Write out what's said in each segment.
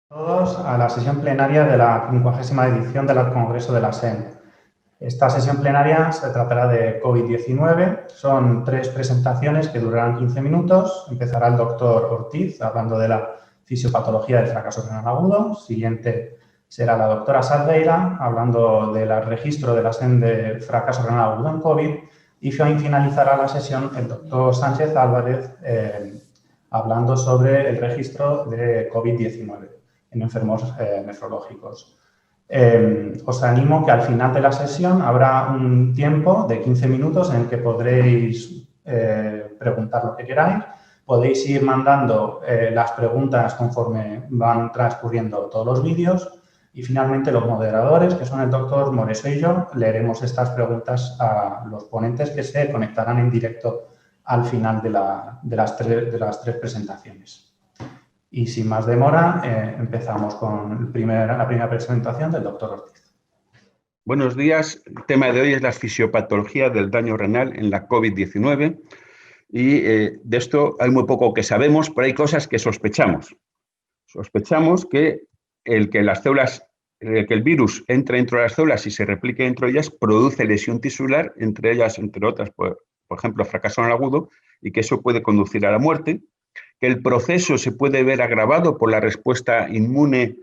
Todos a la sesión plenaria de la 50ª edición del Congreso de la SEN. Esta sesión plenaria se tratará de COVID-19. Son 3 presentaciones que durarán 15 minutos. Empezará el doctor Ortiz hablando de la fisiopatología del fracaso renal agudo. Siguiente será la doctora Salgueira hablando del registro de la SEN de fracaso renal agudo en COVID. Y finalizará la sesión el doctor Sánchez Álvarez hablando sobre el registro de COVID-19 en enfermos nefrológicos. Os animo que al final de la sesión habrá un tiempo de 15 minutos en el que podréis preguntar lo que queráis. Podéis ir mandando las preguntas conforme van transcurriendo todos los vídeos y finalmente los moderadores, que son el doctor Moreso y yo, leeremos estas preguntas a los ponentes que se conectarán en directo al final de las tres presentaciones. Y sin más demora, empezamos con la primera presentación del doctor Ortiz. Buenos días. El tema de hoy es la fisiopatología del daño renal en la COVID-19. Y de esto hay muy poco que sabemos, pero hay cosas que sospechamos. Sospechamos que el virus entre dentro de las células y se replique dentro de ellas produce lesión tisular, entre ellas, entre otras, por ejemplo, fracaso renal agudo, y que eso puede conducir a la muerte. Que el proceso se puede ver agravado por la respuesta inmune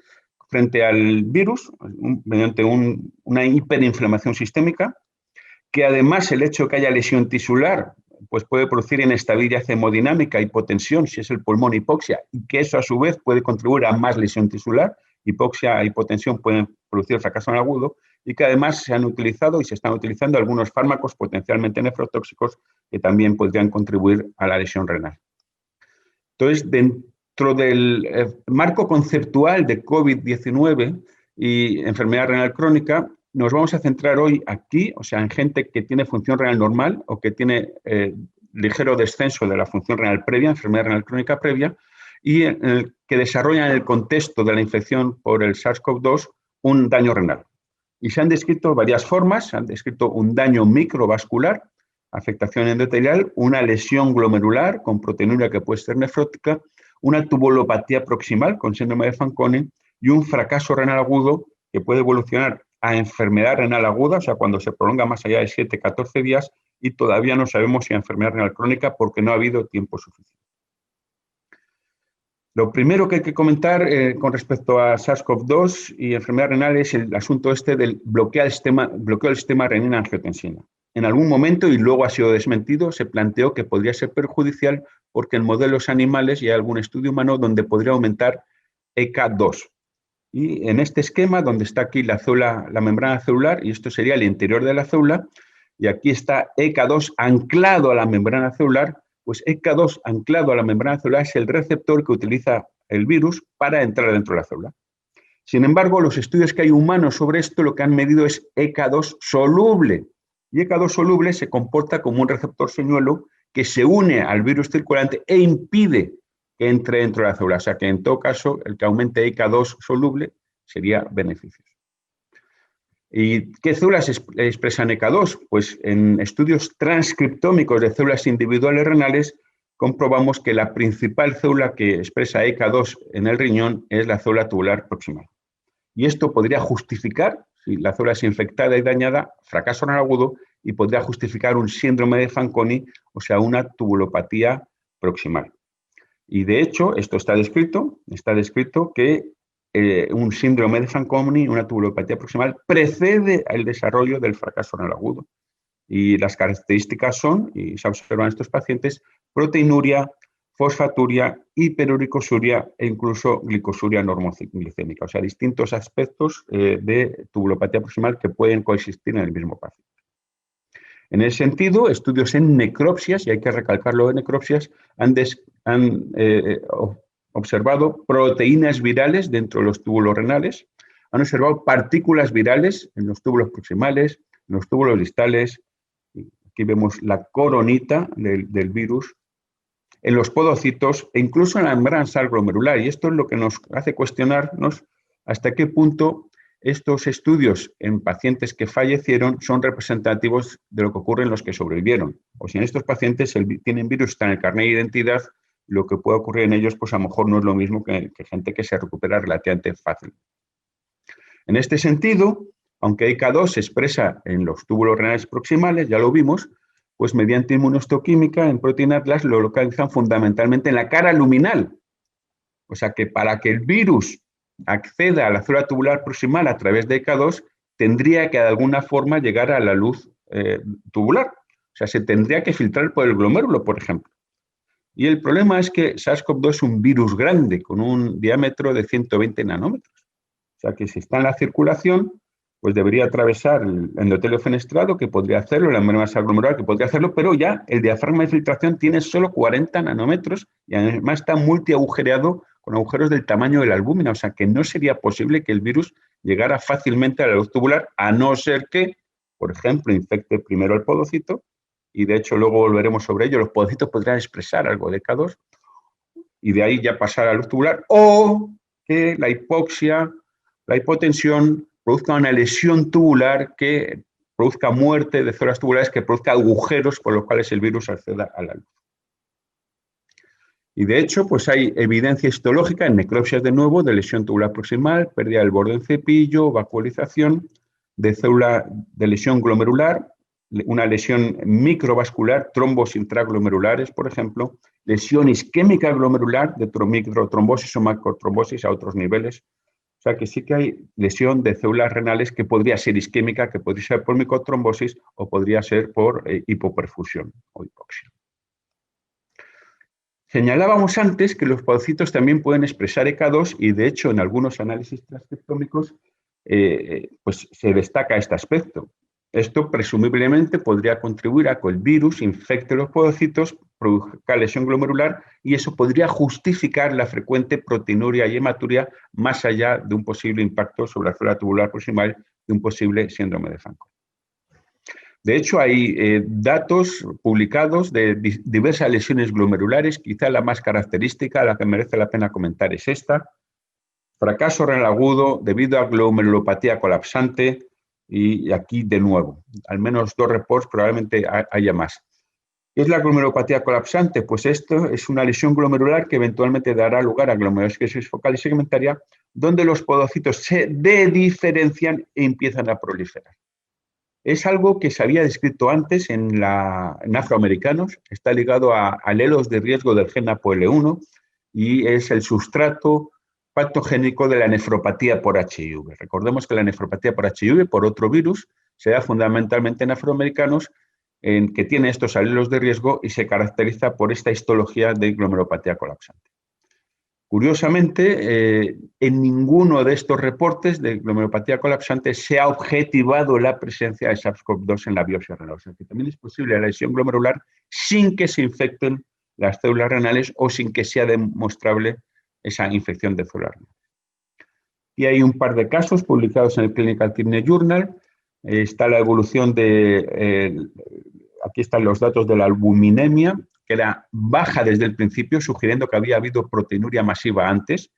frente al virus, mediante una hiperinflamación sistémica, que además el hecho de que haya lesión tisular pues puede producir inestabilidad hemodinámica, hipotensión, si es el pulmón, hipoxia, y que eso a su vez puede contribuir a más lesión tisular, hipoxia e hipotensión pueden producir fracaso renal agudo, y que además se han utilizado y se están utilizando algunos fármacos potencialmente nefrotóxicos que también podrían contribuir a la lesión renal. Entonces, dentro del marco conceptual de COVID-19 y enfermedad renal crónica, nos vamos a centrar hoy aquí, o sea, en gente que tiene función renal normal o que tiene ligero descenso de la función renal previa, enfermedad renal crónica previa, y que desarrollan en el contexto de la infección por el SARS-CoV-2 un daño renal. Y se han descrito varias formas, se han descrito un daño microvascular, afectación endotelial, una lesión glomerular con proteinuria que puede ser nefrótica, una tubulopatía proximal con síndrome de Fanconi y un fracaso renal agudo que puede evolucionar a enfermedad renal aguda, o sea, cuando se prolonga más allá de 7-14 días y todavía no sabemos si enfermedad renal crónica porque no ha habido tiempo suficiente. Lo primero que hay que comentar con respecto a SARS-CoV-2 y enfermedad renal es el asunto del bloqueo del sistema renina-angiotensina. En algún momento, y luego ha sido desmentido, se planteó que podría ser perjudicial porque en modelos animales y hay algún estudio humano donde podría aumentar ECA2. Y en este esquema, donde está aquí la membrana celular, y esto sería el interior de la célula, y aquí está ECA2 anclado a la membrana celular, pues ECA2 anclado a la membrana celular es el receptor que utiliza el virus para entrar dentro de la célula. Sin embargo, los estudios que hay humanos sobre esto lo que han medido es ECA2 soluble. Y ECA2 soluble se comporta como un receptor señuelo que se une al virus circulante e impide que entre dentro de la célula. O sea que en todo caso, el que aumente ECA2 soluble sería beneficioso. ¿Y qué células expresan ECA2? Pues en estudios transcriptómicos de células individuales renales comprobamos que la principal célula que expresa ECA2 en el riñón es la célula tubular proximal. Y esto podría justificar, si la célula es infectada y dañada, fracaso renal agudo y podría justificar un síndrome de Fanconi, o sea, una tubulopatía proximal. Y de hecho, esto está descrito que un síndrome de Fanconi, una tubulopatía proximal, precede el desarrollo del fracaso renal agudo. Y las características son, y se observan en estos pacientes, proteinuria, fosfaturia, hiperuricosuria e incluso glicosuria normoglicémica. O sea, distintos aspectos de tubulopatía proximal que pueden coexistir en el mismo paciente. En ese sentido, estudios en necropsias, y hay que recalcarlo en necropsias, han observado proteínas virales dentro de los túbulos renales, han observado partículas virales en los túbulos proximales, en los túbulos distales, aquí vemos la coronita del virus, en los podocitos e incluso en la membrana basal glomerular. Y esto es lo que nos hace cuestionarnos hasta qué punto estos estudios en pacientes que fallecieron son representativos de lo que ocurre en los que sobrevivieron. O si en estos pacientes tienen virus, está en el carnet de identidad, lo que puede ocurrir en ellos, pues a lo mejor no es lo mismo que gente que se recupera relativamente fácil. En este sentido, aunque ECA2 se expresa en los túbulos renales proximales, ya lo vimos, pues mediante inmunohistoquímica en Protein Atlas lo localizan fundamentalmente en la cara luminal. O sea que para que el virus acceda a la célula tubular proximal a través de ECA2, tendría que de alguna forma llegar a la luz tubular. O sea, se tendría que filtrar por el glomérulo, por ejemplo. Y el problema es que SARS-CoV-2 es un virus grande, con un diámetro de 120 nanómetros. O sea que si está en la circulación, pues debería atravesar el endotelio fenestrado, que podría hacerlo, la membrana glomerular, que podría hacerlo, pero ya el diafragma de filtración tiene solo 40 nanómetros y además está multiagujereado con agujeros del tamaño de la albúmina. O sea que no sería posible que el virus llegara fácilmente a la luz tubular, a no ser que, por ejemplo, infecte primero el podocito, y de hecho luego volveremos sobre ello, los podocitos podrían expresar algo de ECA2 y de ahí ya pasar a la luz tubular, o que la hipoxia, la hipotensión produzca una lesión tubular que produzca muerte de células tubulares, que produzca agujeros por los cuales el virus acceda a la luz. Y de hecho, pues hay evidencia histológica en necropsias de nuevo de lesión tubular proximal, pérdida del borde del cepillo, vacuolización, de célula de lesión glomerular, una lesión microvascular, trombos intraglomerulares, por ejemplo, lesión isquémica glomerular de microtrombosis o macrotrombosis a otros niveles. O sea que sí que hay lesión de células renales que podría ser isquémica, que podría ser por microtrombosis o podría ser por hipoperfusión o hipoxia. Señalábamos antes que los podocitos también pueden expresar ECA2 y, de hecho, en algunos análisis transcriptómicos pues se destaca este aspecto. Esto presumiblemente podría contribuir a que el virus infecte los podocitos, produzca lesión glomerular y eso podría justificar la frecuente proteinuria y hematuria más allá de un posible impacto sobre la célula tubular proximal de un posible síndrome de Fanconi. De hecho, hay datos publicados de diversas lesiones glomerulares. Quizá la más característica, la que merece la pena comentar, es esta. Fracaso renal agudo debido a glomerulopatía colapsante. Y aquí de nuevo, al menos 2 reports, probablemente haya más. ¿Qué es la glomerulopatía colapsante? Pues esto es una lesión glomerular que eventualmente dará lugar a glomerulosclerosis focal y segmentaria, donde los podocitos se dediferencian e empiezan a proliferar. Es algo que se había descrito antes en afroamericanos, está ligado a alelos de riesgo del gen ApoL1 y es el sustrato patogénico de la nefropatía por HIV. Recordemos que la nefropatía por HIV, por otro virus, se da fundamentalmente en afroamericanos que tiene estos alelos de riesgo y se caracteriza por esta histología de glomerulopatía colapsante. Curiosamente, en ninguno de estos reportes de glomerulopatía colapsante se ha objetivado la presencia de SARS-CoV-2 en la biopsia renal. O sea que también es posible la lesión glomerular sin que se infecten las células renales o sin que sea demostrable esa infección de células renales. Y hay un par de casos publicados en el Clinical Kidney Journal. Está la evolución de, aquí están los datos de la albuminemia, que era baja desde el principio, sugiriendo que había habido proteinuria masiva antes,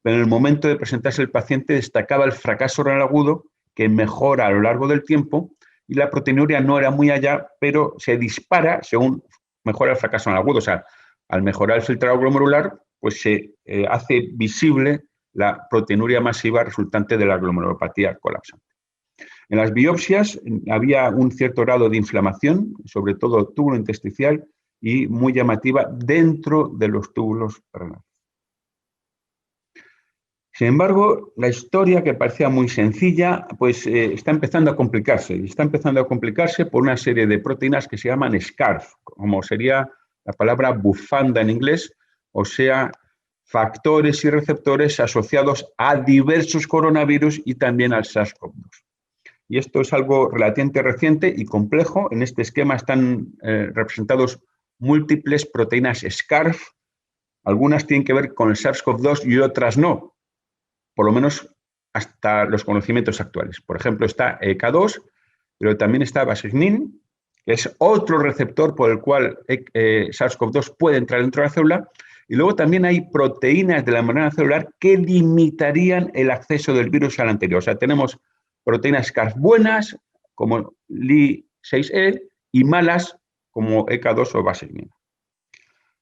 pero en el momento de presentarse el paciente destacaba el fracaso renal agudo, que mejora a lo largo del tiempo, y la proteinuria no era muy allá, pero se dispara según mejora el fracaso renal agudo. O sea, al mejorar el filtrado glomerular, pues se hace visible la proteinuria masiva resultante de la glomerulopatía colapsante. En las biopsias había un cierto grado de inflamación, sobre todo túbulo intersticial, y muy llamativa dentro de los túbulos renales. Sin embargo, la historia, que parecía muy sencilla, pues está empezando a complicarse. Y está empezando a complicarse por una serie de proteínas que se llaman SCARF, como sería la palabra bufanda en inglés, o sea, factores y receptores asociados a diversos coronavirus y también al SARS-CoV-2. Y esto es algo relativamente reciente y complejo. En este esquema están representados múltiples proteínas SCARF. Algunas tienen que ver con el SARS-CoV-2 y otras no, por lo menos hasta los conocimientos actuales. Por ejemplo, está ECA2, pero también está Vasignin, que es otro receptor por el cual SARS-CoV-2 puede entrar dentro de la célula. Y luego también hay proteínas de la membrana celular que limitarían el acceso del virus al anterior. O sea, tenemos proteínas SCARF buenas, como Li6E, y malas, como ECA2 o Vasignin.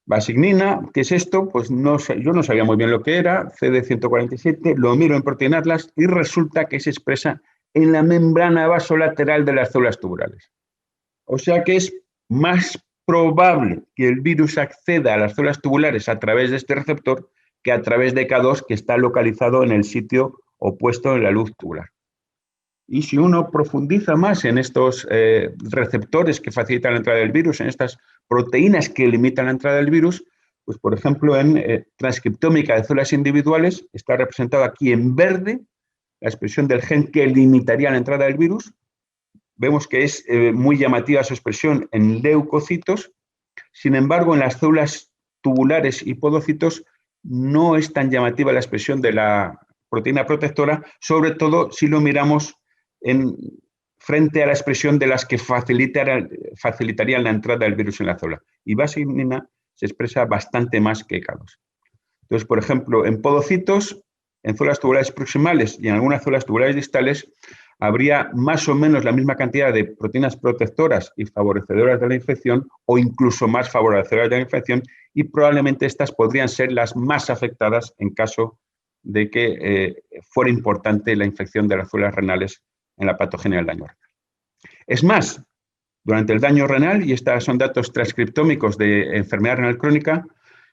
Basignina, ¿qué es esto? Pues yo no sabía muy bien lo que era, CD147, lo miro en Protein Atlas y resulta que se expresa en la membrana vasolateral de las células tubulares. O sea que es más probable que el virus acceda a las células tubulares a través de este receptor que a través de K2, que está localizado en el sitio opuesto en la luz tubular. Y si uno profundiza más en estos receptores que facilitan la entrada del virus, en estas proteínas que limitan la entrada del virus, pues por ejemplo en transcriptómica de células individuales está representado aquí en verde la expresión del gen que limitaría la entrada del virus. Vemos que es muy llamativa su expresión en leucocitos. Sin embargo, en las células tubulares y podocitos no es tan llamativa la expresión de la proteína protectora, sobre todo si lo miramos frente a la expresión de las que facilitarían la entrada del virus en la célula. Y basignina se expresa bastante más que K2. Entonces, por ejemplo, en podocitos, en células tubulares proximales y en algunas células tubulares distales, habría más o menos la misma cantidad de proteínas protectoras y favorecedoras de la infección o incluso más favorecedoras de la infección, y probablemente estas podrían ser las más afectadas en caso de que fuera importante la infección de las células renales en la patogenia del daño renal. Es más, durante el daño renal, y estos son datos transcriptómicos de enfermedad renal crónica,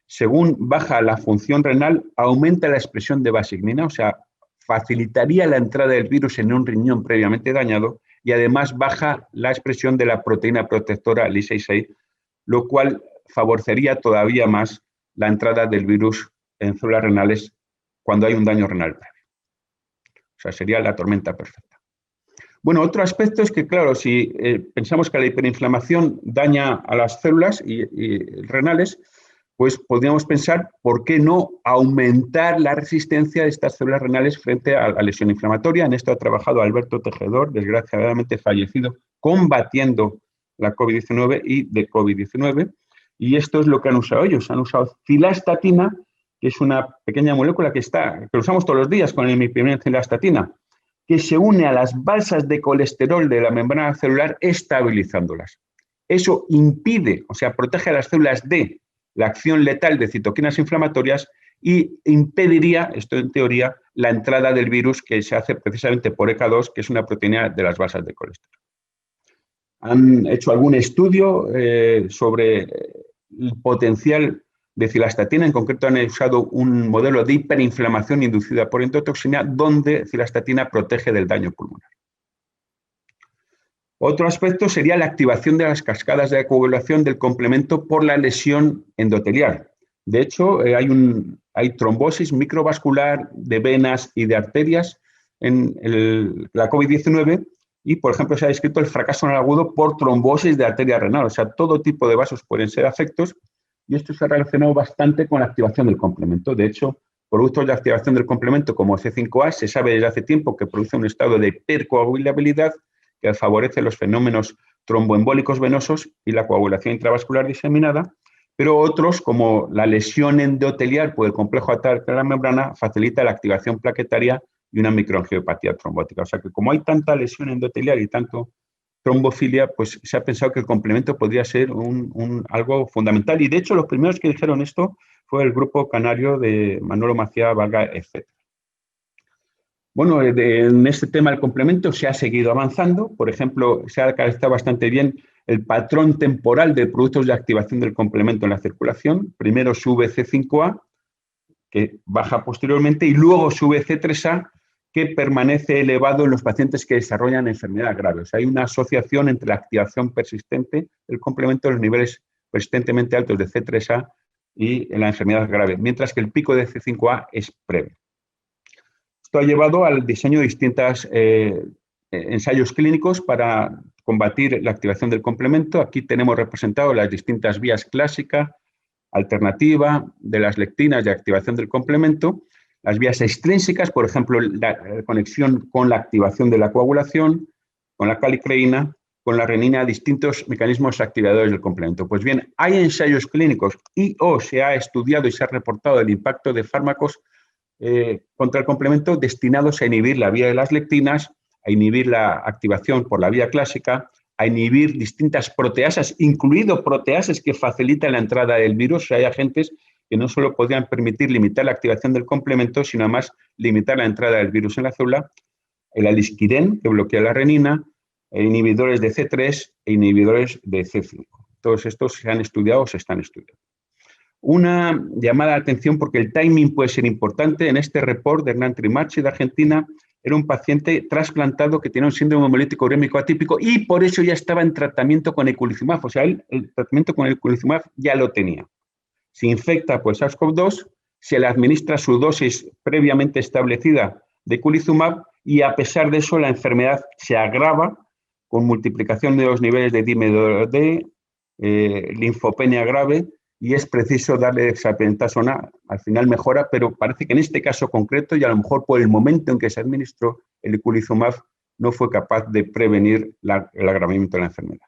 según baja la función renal, aumenta la expresión de basignina, o sea, facilitaría la entrada del virus en un riñón previamente dañado, y además baja la expresión de la proteína protectora Li6A, lo cual favorecería todavía más la entrada del virus en células renales cuando hay un daño renal previo. O sea, sería la tormenta perfecta. Bueno, otro aspecto es que, claro, si pensamos que la hiperinflamación daña a las células y renales, pues podríamos pensar por qué no aumentar la resistencia de estas células renales frente a la lesión inflamatoria. En esto ha trabajado Alberto Tejedor, desgraciadamente fallecido, combatiendo la COVID-19 y de COVID-19. Y esto es lo que han usado ellos. Han usado cilastatina, que es una pequeña molécula que usamos todos los días con la imiprimina-cilastatina, que se une a las balsas de colesterol de la membrana celular, estabilizándolas. Eso impide, o sea, protege a las células de la acción letal de citoquinas inflamatorias y impediría, esto en teoría, la entrada del virus que se hace precisamente por ECA2, que es una proteína de las balsas de colesterol. Han hecho algún estudio sobre el potencial de cilastatina, en concreto han usado un modelo de hiperinflamación inducida por endotoxina, donde cilastatina protege del daño pulmonar. Otro aspecto sería la activación de las cascadas de coagulación del complemento por la lesión endotelial. De hecho, hay trombosis microvascular de venas y de arterias en la COVID-19 y, por ejemplo, se ha descrito el fracaso renal agudo por trombosis de arteria renal. O sea, todo tipo de vasos pueden ser afectos y esto se ha relacionado bastante con la activación del complemento. De hecho, productos de activación del complemento como C5A se sabe desde hace tiempo que produce un estado de hipercoagulabilidad que favorece los fenómenos tromboembólicos venosos y la coagulación intravascular diseminada, pero otros, como la lesión endotelial por el complejo atar de la membrana, facilita la activación plaquetaria y una microangiopatía trombótica. O sea que como hay tanta lesión endotelial y tanto trombofilia, pues se ha pensado que el complemento podría ser algo fundamental. Y de hecho, los primeros que dijeron esto fue el grupo canario de Manolo Macía, Valga, etc. Bueno, en este tema del complemento se ha seguido avanzando. Por ejemplo, se ha caracterizado bastante bien el patrón temporal de productos de activación del complemento en la circulación. Primero sube C5A, que baja posteriormente, y luego sube C3A, que permanece elevado en los pacientes que desarrollan enfermedades graves. Hay una asociación entre la activación persistente del complemento y los niveles persistentemente altos de C3A y en la enfermedad grave, mientras que el pico de C5A es breve. Esto ha llevado al diseño de distintos ensayos clínicos para combatir la activación del complemento. Aquí tenemos representado las distintas vías clásica, alternativa, de las lectinas de activación del complemento, las vías extrínsecas, por ejemplo, la conexión con la activación de la coagulación, con la calicreína, con la renina, distintos mecanismos activadores del complemento. Pues bien, hay ensayos clínicos o se ha estudiado y se ha reportado el impacto de fármacos contra el complemento destinados a inhibir la vía de las lectinas, a inhibir la activación por la vía clásica, a inhibir distintas proteasas, incluido proteasas que facilitan la entrada del virus. Hay agentes que no solo podrían permitir limitar la activación del complemento, sino además limitar la entrada del virus en la célula. El alisquirén, que bloquea la renina, inhibidores de C3 e inhibidores de C5. Todos estos se han estudiado o se están estudiando. Una llamada de atención porque el timing puede ser importante. En este report de Hernán Trimarchi de Argentina, era un paciente trasplantado que tenía un síndrome hemolítico urémico atípico y por eso ya estaba en tratamiento con eculizumab. O sea, él el tratamiento con eculizumab ya lo tenía. Se infecta por SARS-CoV-2, se le administra su dosis previamente establecida de eculizumab y a pesar de eso la enfermedad se agrava con multiplicación de los niveles de dímero D, linfopenia grave, y es preciso darle dexametasona. Al final mejora, pero parece que en este caso concreto, y a lo mejor por el momento en que se administró el eculizumab, no fue capaz de prevenir el agravamiento de la enfermedad.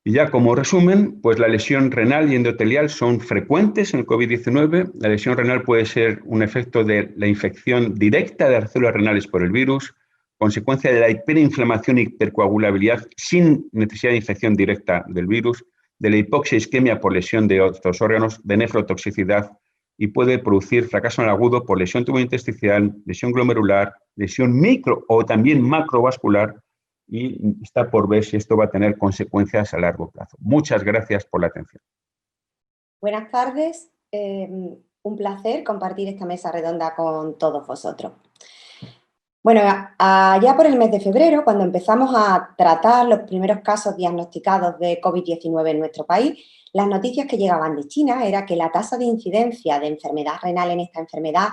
Y ya como resumen, pues la lesión renal y endotelial son frecuentes en el COVID-19. La lesión renal puede ser un efecto de la infección directa de las células renales por el virus, consecuencia de la hiperinflamación y hipercoagulabilidad sin necesidad de infección directa del virus, de la hipoxia e isquemia por lesión de otros órganos, de nefrotoxicidad, y puede producir fracaso renal agudo por lesión tubointersticial, lesión glomerular, lesión micro o también macrovascular, y está por ver si esto va a tener consecuencias a largo plazo. Muchas gracias por la atención. Buenas tardes, un placer compartir esta mesa redonda con todos vosotros. Bueno, allá por el mes de febrero, cuando empezamos a tratar los primeros casos diagnosticados de COVID-19 en nuestro país, las noticias que llegaban de China era que la tasa de incidencia de enfermedad renal en esta enfermedad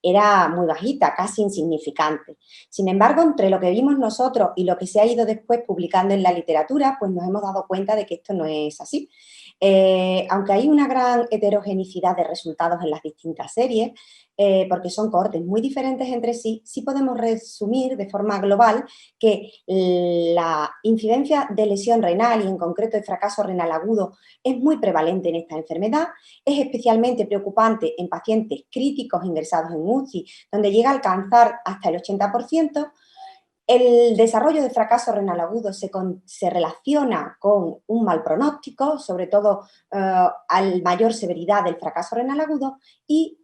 era muy bajita, casi insignificante. Sin embargo, entre lo que vimos nosotros y lo que se ha ido después publicando en la literatura, pues nos hemos dado cuenta de que esto no es así. Aunque hay una gran heterogeneidad de resultados en las distintas series, porque son cohortes muy diferentes entre sí, sí podemos resumir de forma global que la incidencia de lesión renal y en concreto de fracaso renal agudo es muy prevalente en esta enfermedad, es especialmente preocupante en pacientes críticos ingresados en UCI, donde llega a alcanzar hasta el 80%. El desarrollo de fracaso renal agudo se relaciona con un mal pronóstico, sobre todo a mayor severidad del fracaso renal agudo y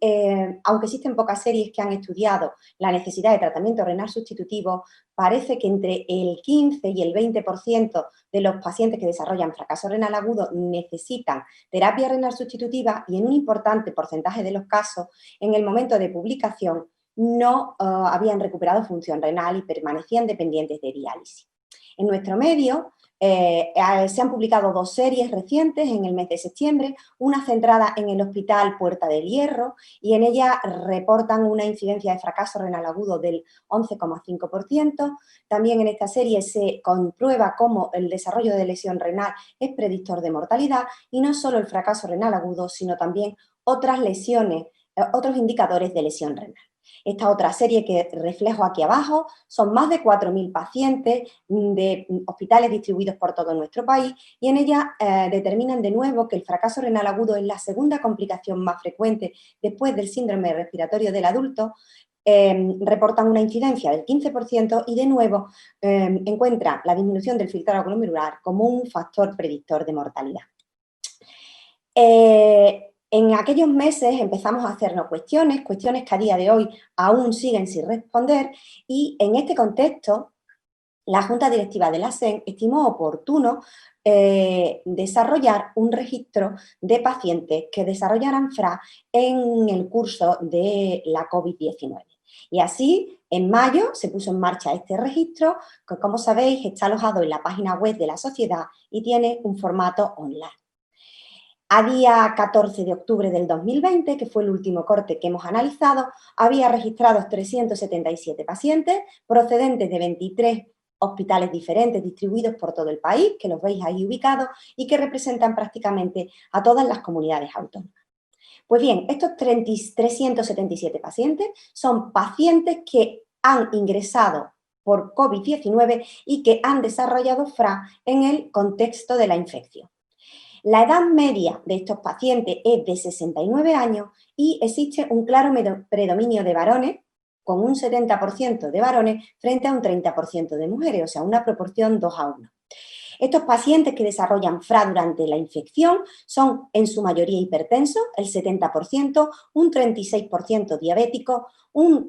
aunque existen pocas series que han estudiado la necesidad de tratamiento renal sustitutivo, parece que entre el 15 y el 20% de los pacientes que desarrollan fracaso renal agudo necesitan terapia renal sustitutiva y en un importante porcentaje de los casos, en el momento de publicación, no habían recuperado función renal y permanecían dependientes de diálisis. En nuestro medio se han publicado dos series recientes en el mes de septiembre, una centrada en el Hospital Puerta del Hierro y en ella reportan una incidencia de fracaso renal agudo del 11,5%. También en esta serie se comprueba cómo el desarrollo de lesión renal es predictor de mortalidad y no solo el fracaso renal agudo, sino también otras lesiones, otros indicadores de lesión renal. Esta otra serie que reflejo aquí abajo son más de 4.000 pacientes de hospitales distribuidos por todo nuestro país y en ella determinan de nuevo que el fracaso renal agudo es la segunda complicación más frecuente después del síndrome respiratorio del adulto. Reportan una incidencia del 15% y de nuevo encuentran la disminución del filtrado glomerular como un factor predictor de mortalidad. En aquellos meses empezamos a hacernos cuestiones que a día de hoy aún siguen sin responder y en este contexto la Junta Directiva de la SEN estimó oportuno desarrollar un registro de pacientes que desarrollaran FRA en el curso de la COVID-19. Y así, en mayo se puso en marcha este registro que, como sabéis, está alojado en la página web de la sociedad y tiene un formato online. A día 14 de octubre del 2020, que fue el último corte que hemos analizado, había registrados 377 pacientes procedentes de 23 hospitales diferentes distribuidos por todo el país, que los veis ahí ubicados y que representan prácticamente a todas las comunidades autónomas. Pues bien, estos 377 pacientes son pacientes que han ingresado por COVID-19 y que han desarrollado FRA en el contexto de la infección. La edad media de estos pacientes es de 69 años y existe un claro predominio de varones, con un 70% de varones frente a un 30% de mujeres, o sea, una proporción 2:1. Estos pacientes que desarrollan FRA durante la infección son en su mayoría hipertensos, el 70%, un 36% diabéticos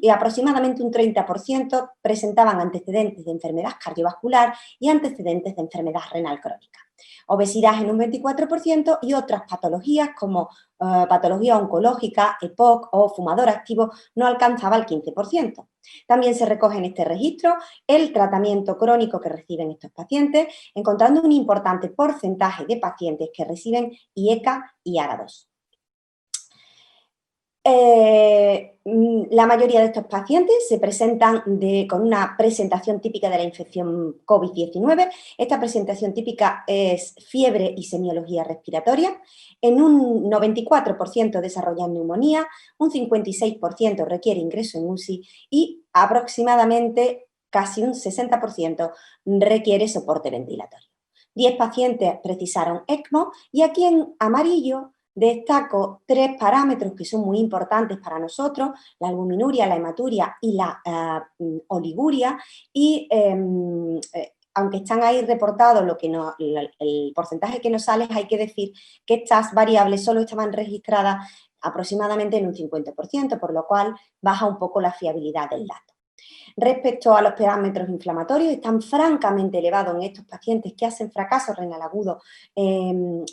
y aproximadamente un 30% presentaban antecedentes de enfermedad cardiovascular y antecedentes de enfermedad renal crónica. Obesidad en un 24% y otras patologías como patología oncológica, EPOC o fumador activo no alcanzaba el 15%. También se recoge en este registro el tratamiento crónico que reciben estos pacientes, encontrando un importante porcentaje de pacientes que reciben IECA y ARA2. La mayoría de estos pacientes se presentan con una presentación típica de la infección COVID-19. Esta presentación típica es fiebre y semiología respiratoria. En un 94% desarrollan neumonía, un 56% requiere ingreso en UCI y aproximadamente casi un 60% requiere soporte ventilatorio. 10 pacientes precisaron ECMO y aquí en amarillo destaco 3 parámetros que son muy importantes para nosotros: la albuminuria, la hematuria y la oliguria, y aunque están ahí reportados el porcentaje que nos sale, hay que decir que estas variables solo estaban registradas aproximadamente en un 50%, por lo cual baja un poco la fiabilidad del dato. Respecto a los parámetros inflamatorios, están francamente elevados en estos pacientes que hacen fracaso renal agudo en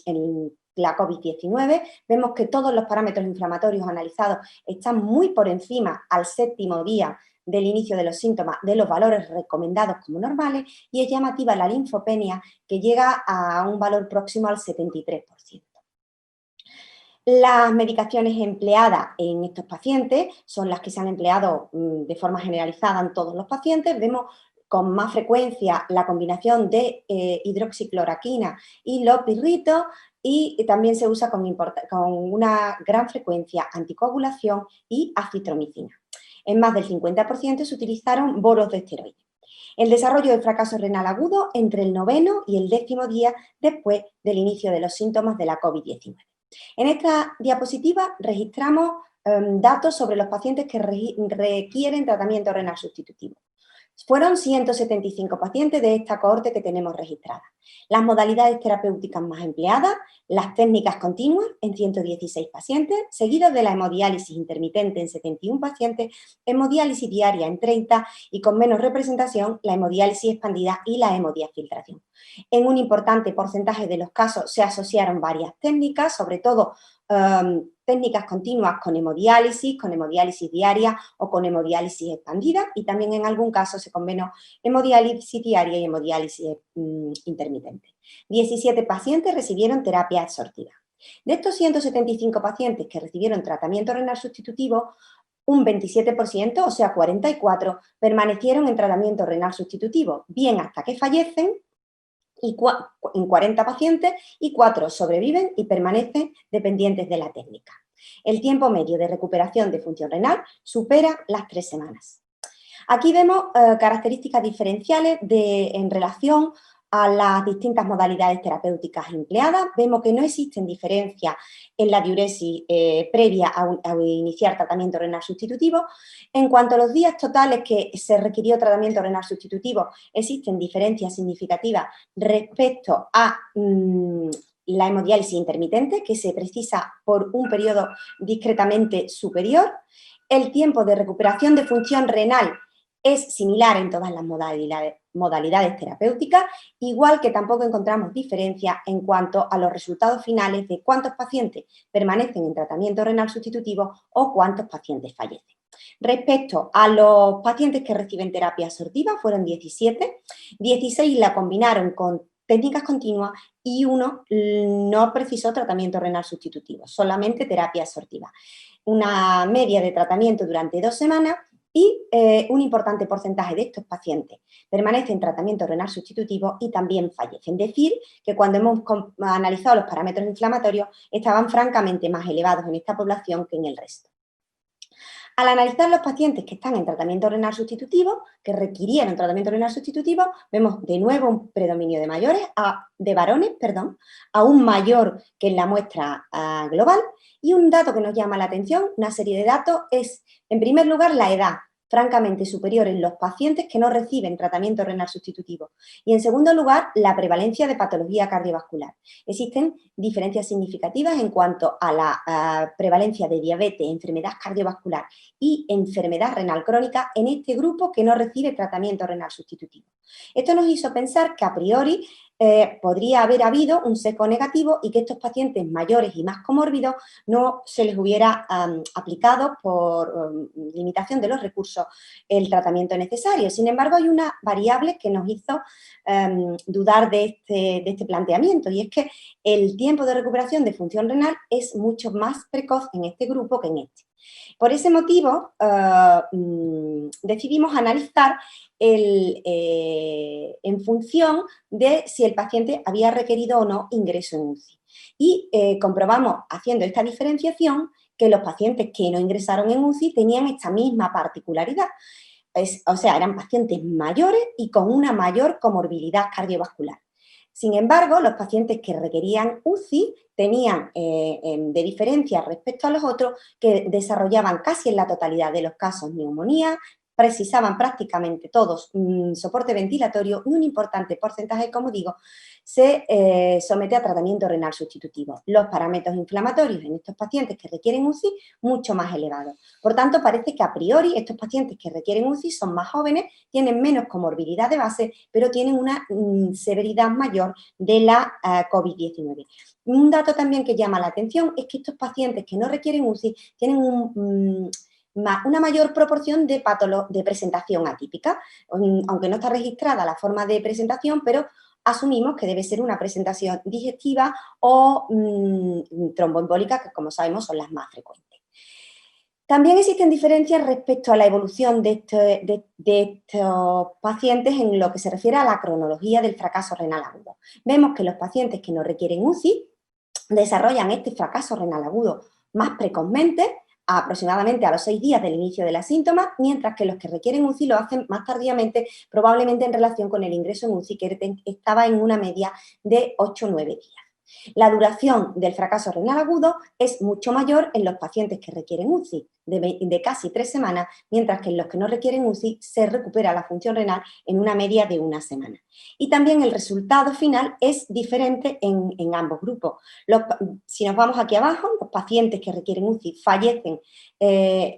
la COVID-19. Vemos que todos los parámetros inflamatorios analizados están muy por encima al 7º día del inicio de los síntomas de los valores recomendados como normales, y es llamativa la linfopenia, que llega a un valor próximo al 73%. Las medicaciones empleadas en estos pacientes son las que se han empleado de forma generalizada en todos los pacientes. Vemos con más frecuencia la combinación de hidroxicloroquina y lopirrito, y también se usa con una gran frecuencia anticoagulación y acitromicina. En más del 50% se utilizaron boros de esteroides. El desarrollo del fracaso renal agudo entre el 9º y el 10º día después del inicio de los síntomas de la COVID-19. En esta diapositiva registramos datos sobre los pacientes que requieren tratamiento renal sustitutivo. Fueron 175 pacientes de esta cohorte que tenemos registrada. Las modalidades terapéuticas más empleadas: las técnicas continuas en 116 pacientes, seguidos de la hemodiálisis intermitente en 71 pacientes, hemodiálisis diaria en 30 y, con menos representación, la hemodiálisis expandida y la hemodiafiltración. En un importante porcentaje de los casos se asociaron varias técnicas, sobre todo técnicas continuas con hemodiálisis diaria o con hemodiálisis expandida, y también en algún caso se combinó hemodiálisis diaria y hemodiálisis intermitente. 17 pacientes recibieron terapia absortiva. De estos 175 pacientes que recibieron tratamiento renal sustitutivo, un 27%, o sea 44, permanecieron en tratamiento renal sustitutivo, bien hasta que fallecen, en 40 pacientes, y 4 sobreviven y permanecen dependientes de la técnica. El tiempo medio de recuperación de función renal supera las 3 semanas. Aquí vemos características diferenciales en relación a las distintas modalidades terapéuticas empleadas. Vemos que no existen diferencias en la diuresis previa a iniciar tratamiento renal sustitutivo. En cuanto a los días totales que se requirió tratamiento renal sustitutivo, existen diferencias significativas respecto a la hemodiálisis intermitente, que se precisa por un periodo discretamente superior. El tiempo de recuperación de función renal es similar en todas las modalidades terapéuticas, igual que tampoco encontramos diferencia en cuanto a los resultados finales de cuántos pacientes permanecen en tratamiento renal sustitutivo o cuántos pacientes fallecen. Respecto a los pacientes que reciben terapia absortiva, fueron 17, 16 la combinaron con técnicas continuas y 1 no precisó tratamiento renal sustitutivo, solamente terapia absortiva. Una media de tratamiento durante 2 semanas, y un importante porcentaje de estos pacientes permanece en tratamiento renal sustitutivo y también fallecen. Decir que cuando hemos analizado los parámetros inflamatorios estaban francamente más elevados en esta población que en el resto. Al analizar los pacientes que están en tratamiento renal sustitutivo, que requirieron tratamiento renal sustitutivo, vemos de nuevo un predominio de varones, aún mayor que en la muestra global. Y un dato que nos llama la atención, una serie de datos, es, en primer lugar, la edad. francamente superior en los pacientes que no reciben tratamiento renal sustitutivo. Y en segundo lugar, la prevalencia de patología cardiovascular. Existen diferencias significativas en cuanto a la prevalencia de diabetes, enfermedad cardiovascular y enfermedad renal crónica en este grupo que no recibe tratamiento renal sustitutivo. Esto nos hizo pensar que a priori podría haber habido un sesgo negativo y que estos pacientes mayores y más comórbidos no se les hubiera aplicado por limitación de los recursos el tratamiento necesario. Sin embargo, hay una variable que nos hizo dudar de este planteamiento, y es que el tiempo de recuperación de función renal es mucho más precoz en este grupo que en este. Por ese motivo, decidimos analizar en función de si el paciente había requerido o no ingreso en UCI. Y comprobamos, haciendo esta diferenciación, que los pacientes que no ingresaron en UCI tenían esta misma particularidad. O sea, eran pacientes mayores y con una mayor comorbilidad cardiovascular. Sin embargo, los pacientes que requerían UCI tenían de diferencia respecto a los otros que desarrollaban casi en la totalidad de los casos neumonía, precisaban prácticamente todos soporte ventilatorio y un importante porcentaje, como digo, se somete a tratamiento renal sustitutivo. Los parámetros inflamatorios en estos pacientes que requieren UCI mucho más elevados. Por tanto, parece que a priori estos pacientes que requieren UCI son más jóvenes, tienen menos comorbilidad de base, pero tienen una severidad mayor de la COVID-19. Un dato también que llama la atención es que estos pacientes que no requieren UCI tienen una mayor proporción de presentación atípica, aunque no está registrada la forma de presentación, pero asumimos que debe ser una presentación digestiva o tromboembólica, que como sabemos son las más frecuentes. También existen diferencias respecto a la evolución de estos pacientes en lo que se refiere a la cronología del fracaso renal agudo. Vemos que los pacientes que no requieren UCI desarrollan este fracaso renal agudo más precozmente, aproximadamente a los 6 días del inicio de los síntomas, mientras que los que requieren UCI lo hacen más tardíamente, probablemente en relación con el ingreso en UCI, que estaba en una media de 8 o 9 días. La duración del fracaso renal agudo es mucho mayor en los pacientes que requieren UCI, de casi 3 semanas, mientras que en los que no requieren UCI se recupera la función renal en una media de 1 semana. Y también el resultado final es diferente en ambos grupos. Si nos vamos aquí abajo, los pacientes que requieren UCI fallecen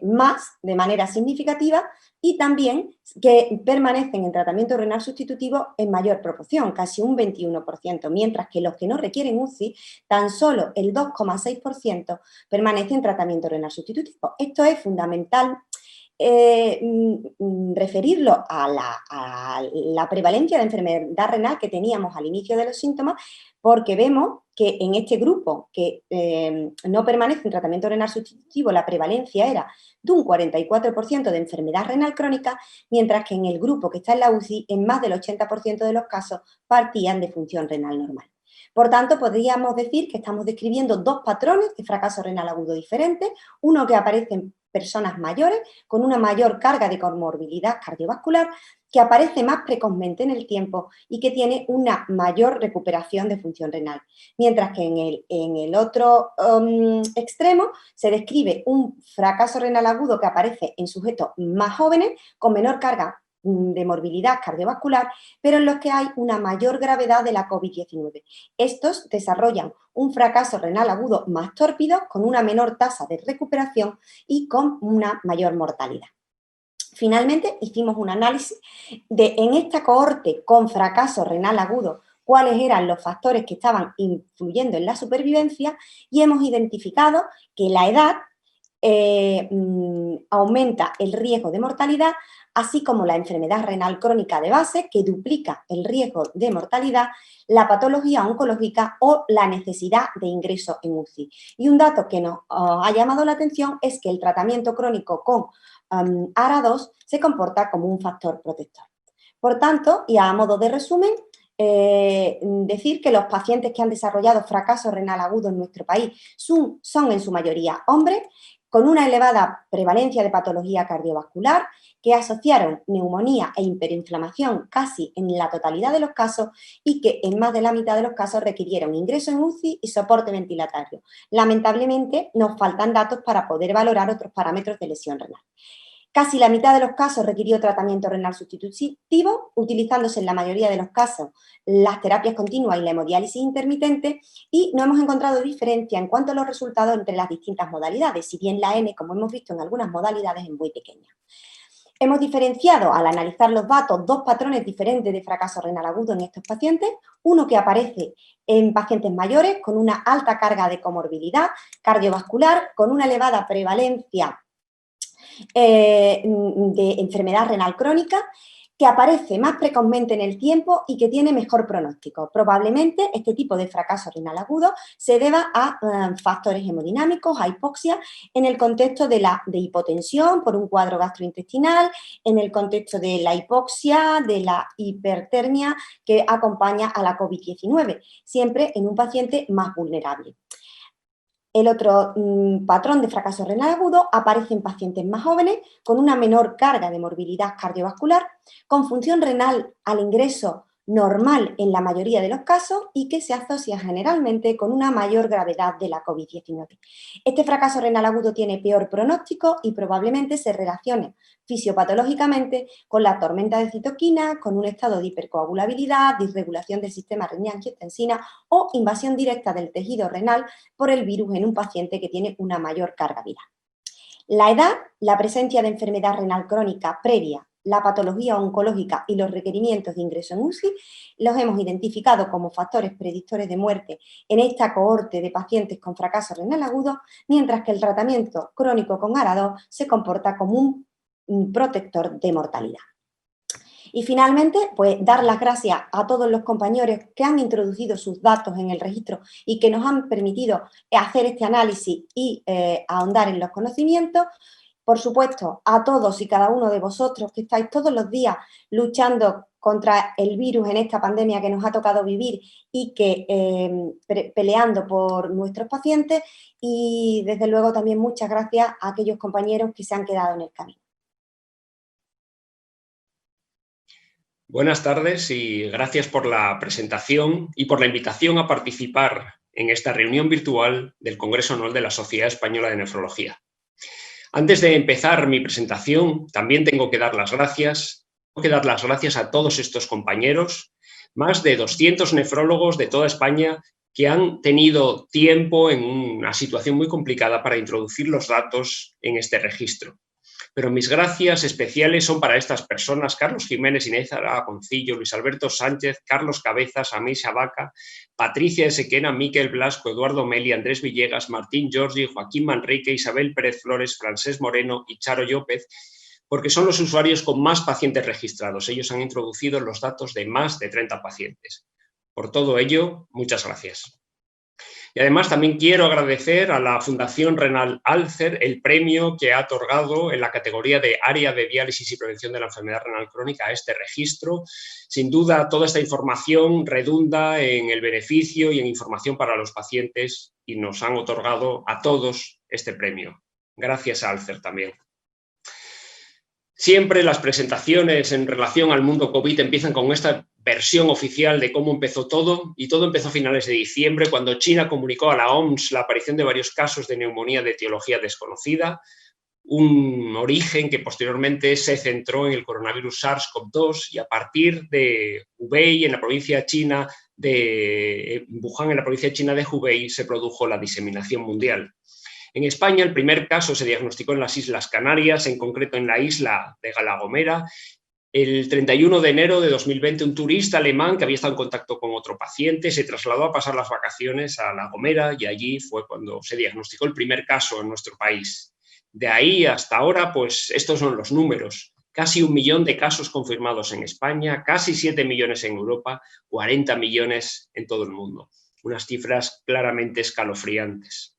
más de manera significativa, y también que permanecen en tratamiento renal sustitutivo en mayor proporción, casi un 21%, mientras que los que no requieren UCI, tan solo el 2,6% permanece en tratamiento renal sustitutivo. Esto es fundamental referirlo a la prevalencia de enfermedad renal que teníamos al inicio de los síntomas, porque vemos que en este grupo que no permanece en tratamiento renal sustitutivo, la prevalencia era de un 44% de enfermedad renal crónica, mientras que en el grupo que está en la UCI, en más del 80% de los casos, partían de función renal normal. Por tanto, podríamos decir que estamos describiendo dos patrones de fracaso renal agudo diferentes, uno que aparece en personas mayores con una mayor carga de comorbilidad cardiovascular, que aparece más precozmente en el tiempo y que tiene una mayor recuperación de función renal. Mientras que en el otro extremo se describe un fracaso renal agudo que aparece en sujetos más jóvenes con menor carga de morbilidad cardiovascular, pero en los que hay una mayor gravedad de la COVID-19. Estos desarrollan un fracaso renal agudo más tórpido, con una menor tasa de recuperación y con una mayor mortalidad. Finalmente, hicimos un análisis en esta cohorte con fracaso renal agudo, cuáles eran los factores que estaban influyendo en la supervivencia, y hemos identificado que la edad aumenta el riesgo de mortalidad, así como la enfermedad renal crónica de base, que duplica el riesgo de mortalidad, la patología oncológica o la necesidad de ingreso en UCI. Y un dato que nos ha llamado la atención es que el tratamiento crónico con ARA2 se comporta como un factor protector. Por tanto, y a modo de resumen, decir que los pacientes que han desarrollado fracaso renal agudo en nuestro país son en su mayoría hombres, con una elevada prevalencia de patología cardiovascular, que asociaron neumonía e hiperinflamación casi en la totalidad de los casos, y que en más de la mitad de los casos requirieron ingreso en UCI y soporte ventilatorio. Lamentablemente, nos faltan datos para poder valorar otros parámetros de lesión renal. Casi la mitad de los casos requirió tratamiento renal sustitutivo, utilizándose en la mayoría de los casos las terapias continuas y la hemodiálisis intermitente, y no hemos encontrado diferencia en cuanto a los resultados entre las distintas modalidades, si bien la N, como hemos visto en algunas modalidades, es muy pequeña. Hemos diferenciado, al analizar los datos, dos patrones diferentes de fracaso renal agudo en estos pacientes. Uno que aparece en pacientes mayores con una alta carga de comorbilidad cardiovascular, con una elevada prevalencia de enfermedad renal crónica, que aparece más precozmente en el tiempo y que tiene mejor pronóstico. Probablemente este tipo de fracaso renal agudo se deba a factores hemodinámicos, a hipoxia, en el contexto de hipotensión por un cuadro gastrointestinal, en el contexto de la hipoxia, de la hipertermia que acompaña a la COVID-19, siempre en un paciente más vulnerable. El otro patrón de fracaso renal agudo aparece en pacientes más jóvenes con una menor carga de morbilidad cardiovascular, con función renal al ingreso normal en la mayoría de los casos y que se asocia generalmente con una mayor gravedad de la COVID-19. Este fracaso renal agudo tiene peor pronóstico y probablemente se relacione fisiopatológicamente con la tormenta de citoquinas, con un estado de hipercoagulabilidad, disregulación del sistema renina-angiotensina o invasión directa del tejido renal por el virus en un paciente que tiene una mayor carga viral. La edad, la presencia de enfermedad renal crónica previa, la patología oncológica y los requerimientos de ingreso en UCI los hemos identificado como factores predictores de muerte en esta cohorte de pacientes con fracaso renal agudo, mientras que el tratamiento crónico con ARA-2 se comporta como un protector de mortalidad. Y finalmente, pues dar las gracias a todos los compañeros que han introducido sus datos en el registro y que nos han permitido hacer este análisis y ahondar en los conocimientos. Por supuesto, a todos y cada uno de vosotros que estáis todos los días luchando contra el virus en esta pandemia que nos ha tocado vivir y que peleando por nuestros pacientes, y desde luego también muchas gracias a aquellos compañeros que se han quedado en el camino. Buenas tardes y gracias por la presentación y por la invitación a participar en esta reunión virtual del Congreso Anual de la Sociedad Española de Nefrología. Antes de empezar mi presentación, también tengo que dar las gracias. Tengo que dar las gracias a todos estos compañeros, más de 200 nefrólogos de toda España que han tenido tiempo en una situación muy complicada para introducir los datos en este registro. Pero mis gracias especiales son para estas personas: Carlos Jiménez, Inés Aragoncillo, Luis Alberto Sánchez, Carlos Cabezas, Amisha Vaca, Patricia Esequena, Miquel Blasco, Eduardo Meli, Andrés Villegas, Martín Giorgi, Joaquín Manrique, Isabel Pérez Flores, Francés Moreno y Charo López, porque son los usuarios con más pacientes registrados. Ellos han introducido los datos de más de 30 pacientes. Por todo ello, muchas gracias. Y además también quiero agradecer a la Fundación Renal Alcer el premio que ha otorgado en la categoría de Área de Diálisis y Prevención de la Enfermedad Renal Crónica a este registro. Sin duda, toda esta información redunda en el beneficio y en información para los pacientes y nos han otorgado a todos este premio. Gracias a Alcer también. Siempre las presentaciones en relación al mundo COVID empiezan con esta versión oficial de cómo empezó todo, y todo empezó a finales de diciembre, cuando China comunicó a la OMS la aparición de varios casos de neumonía de etiología desconocida, un origen que posteriormente se centró en el coronavirus SARS-CoV-2, y a partir de Hubei, en la provincia china de Wuhan, en la provincia china de Hubei, se produjo la diseminación mundial. En España, el primer caso se diagnosticó en las Islas Canarias, en concreto en la isla de La Gomera. El 31 de enero de 2020, un turista alemán que había estado en contacto con otro paciente se trasladó a pasar las vacaciones a La Gomera, y allí fue cuando se diagnosticó el primer caso en nuestro país. De ahí hasta ahora, pues estos son los números. Casi 1 millón de casos confirmados en España, casi 7 millones en Europa, 40 millones en todo el mundo. Unas cifras claramente escalofriantes.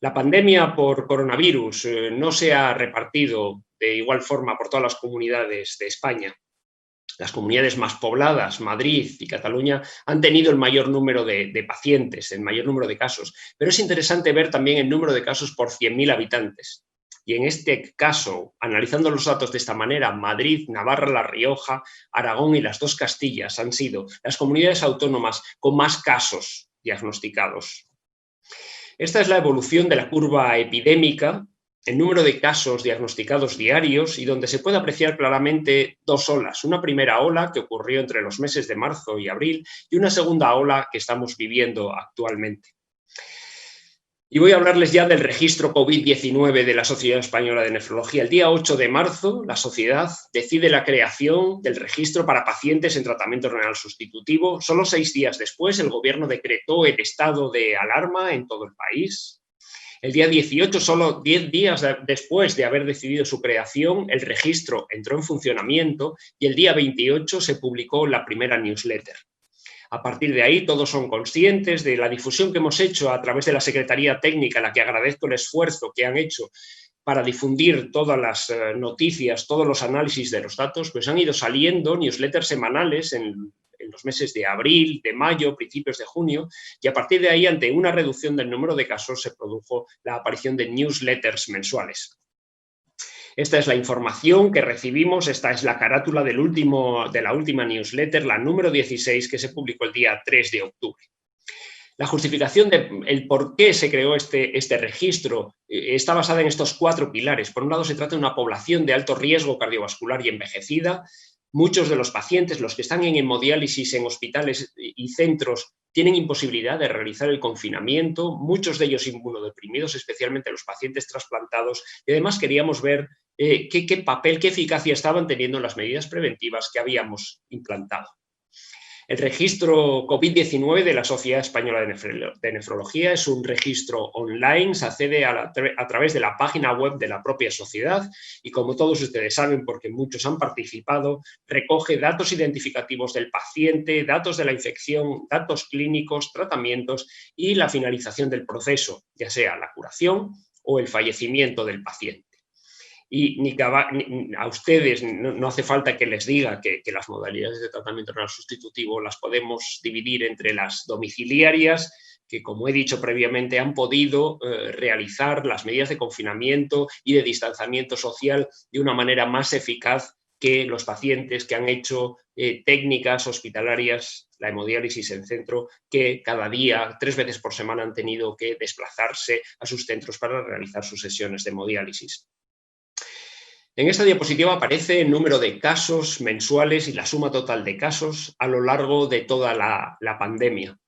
La pandemia por coronavirus no se ha repartido de igual forma por todas las comunidades de España. Las comunidades más pobladas, Madrid y Cataluña, han tenido el mayor número de pacientes, el mayor número de casos. Pero es interesante ver también el número de casos por 100.000 habitantes. Y en este caso, analizando los datos de esta manera, Madrid, Navarra, La Rioja, Aragón y las 2 Castillas han sido las comunidades autónomas con más casos diagnosticados. Esta es la evolución de la curva epidémica el número de casos diagnosticados diarios y donde se puede apreciar claramente dos olas. Una primera ola que ocurrió entre los meses de marzo y abril y una segunda ola que estamos viviendo actualmente. Y voy a hablarles ya del registro COVID-19 de la Sociedad Española de Nefrología. El día 8 de marzo, la sociedad decide la creación del registro para pacientes en tratamiento renal sustitutivo. Solo 6 días después, el Gobierno decretó el estado de alarma en todo el país. El día 18, solo 10 días después de haber decidido su creación, el registro entró en funcionamiento y el día 28 se publicó la primera newsletter. A partir de ahí, todos son conscientes de la difusión que hemos hecho a través de la Secretaría Técnica, a la que agradezco el esfuerzo que han hecho para difundir todas las noticias, todos los análisis de los datos, pues han ido saliendo newsletters semanales en los meses de abril, de mayo, principios de junio, y a partir de ahí, ante una reducción del número de casos, se produjo la aparición de newsletters mensuales. Esta es la información que recibimos, esta es la carátula de la última newsletter, la número 16, que se publicó el día 3 de octubre. La justificación del por qué se creó este registro está basada en estos 4 pilares. Por un lado, se trata de una población de alto riesgo cardiovascular y envejecida. Muchos de los pacientes, los que están en hemodiálisis en hospitales y centros, tienen imposibilidad de realizar el confinamiento, muchos de ellos inmunodeprimidos, especialmente los pacientes trasplantados, y además queríamos ver qué papel, qué eficacia estaban teniendo las medidas preventivas que habíamos implantado. El registro COVID-19 de la Sociedad Española de Nefrología es un registro online, se accede a través de la página web de la propia sociedad y, como todos ustedes saben, porque muchos han participado, recoge datos identificativos del paciente, datos de la infección, datos clínicos, tratamientos y la finalización del proceso, ya sea la curación o el fallecimiento del paciente. Y a ustedes no hace falta que les diga que las modalidades de tratamiento renal sustitutivo las podemos dividir entre las domiciliarias, que, como he dicho previamente, han podido realizar las medidas de confinamiento y de distanciamiento social de una manera más eficaz que los pacientes que han hecho técnicas hospitalarias, la hemodiálisis en centro, que cada día, 3 veces por semana, han tenido que desplazarse a sus centros para realizar sus sesiones de hemodiálisis. En esta diapositiva aparece el número de casos mensuales y la suma total de casos a lo largo de toda la pandemia.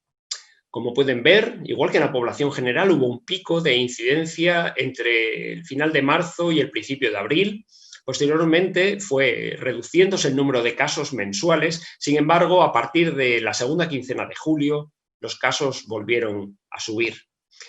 Como pueden ver, igual que en la población general, hubo un pico de incidencia entre el final de marzo y el principio de abril. Posteriormente fue reduciéndose el número de casos mensuales. Sin embargo, a partir de la segunda quincena de julio, los casos volvieron a subir.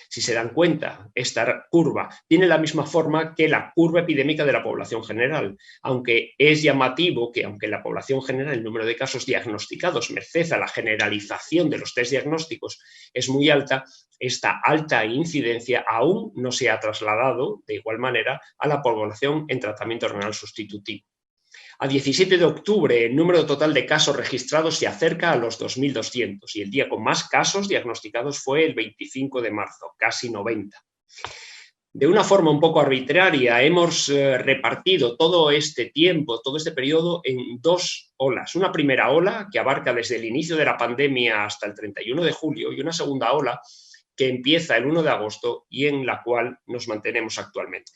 Si se dan cuenta, esta curva tiene la misma forma que la curva epidémica de la población general, aunque es llamativo que, aunque en la población general el número de casos diagnosticados, merced a la generalización de los test diagnósticos, es muy alta, esta alta incidencia aún no se ha trasladado de igual manera a la población en tratamiento renal sustitutivo. A 17 de octubre, el número total de casos registrados se acerca a los 2.200 y el día con más casos diagnosticados fue el 25 de marzo, casi 90. De una forma un poco arbitraria, hemos repartido todo este tiempo, todo este periodo, en 2 olas. Una primera ola que abarca desde el inicio de la pandemia hasta el 31 de julio y una segunda ola que empieza el 1 de agosto y en la cual nos mantenemos actualmente.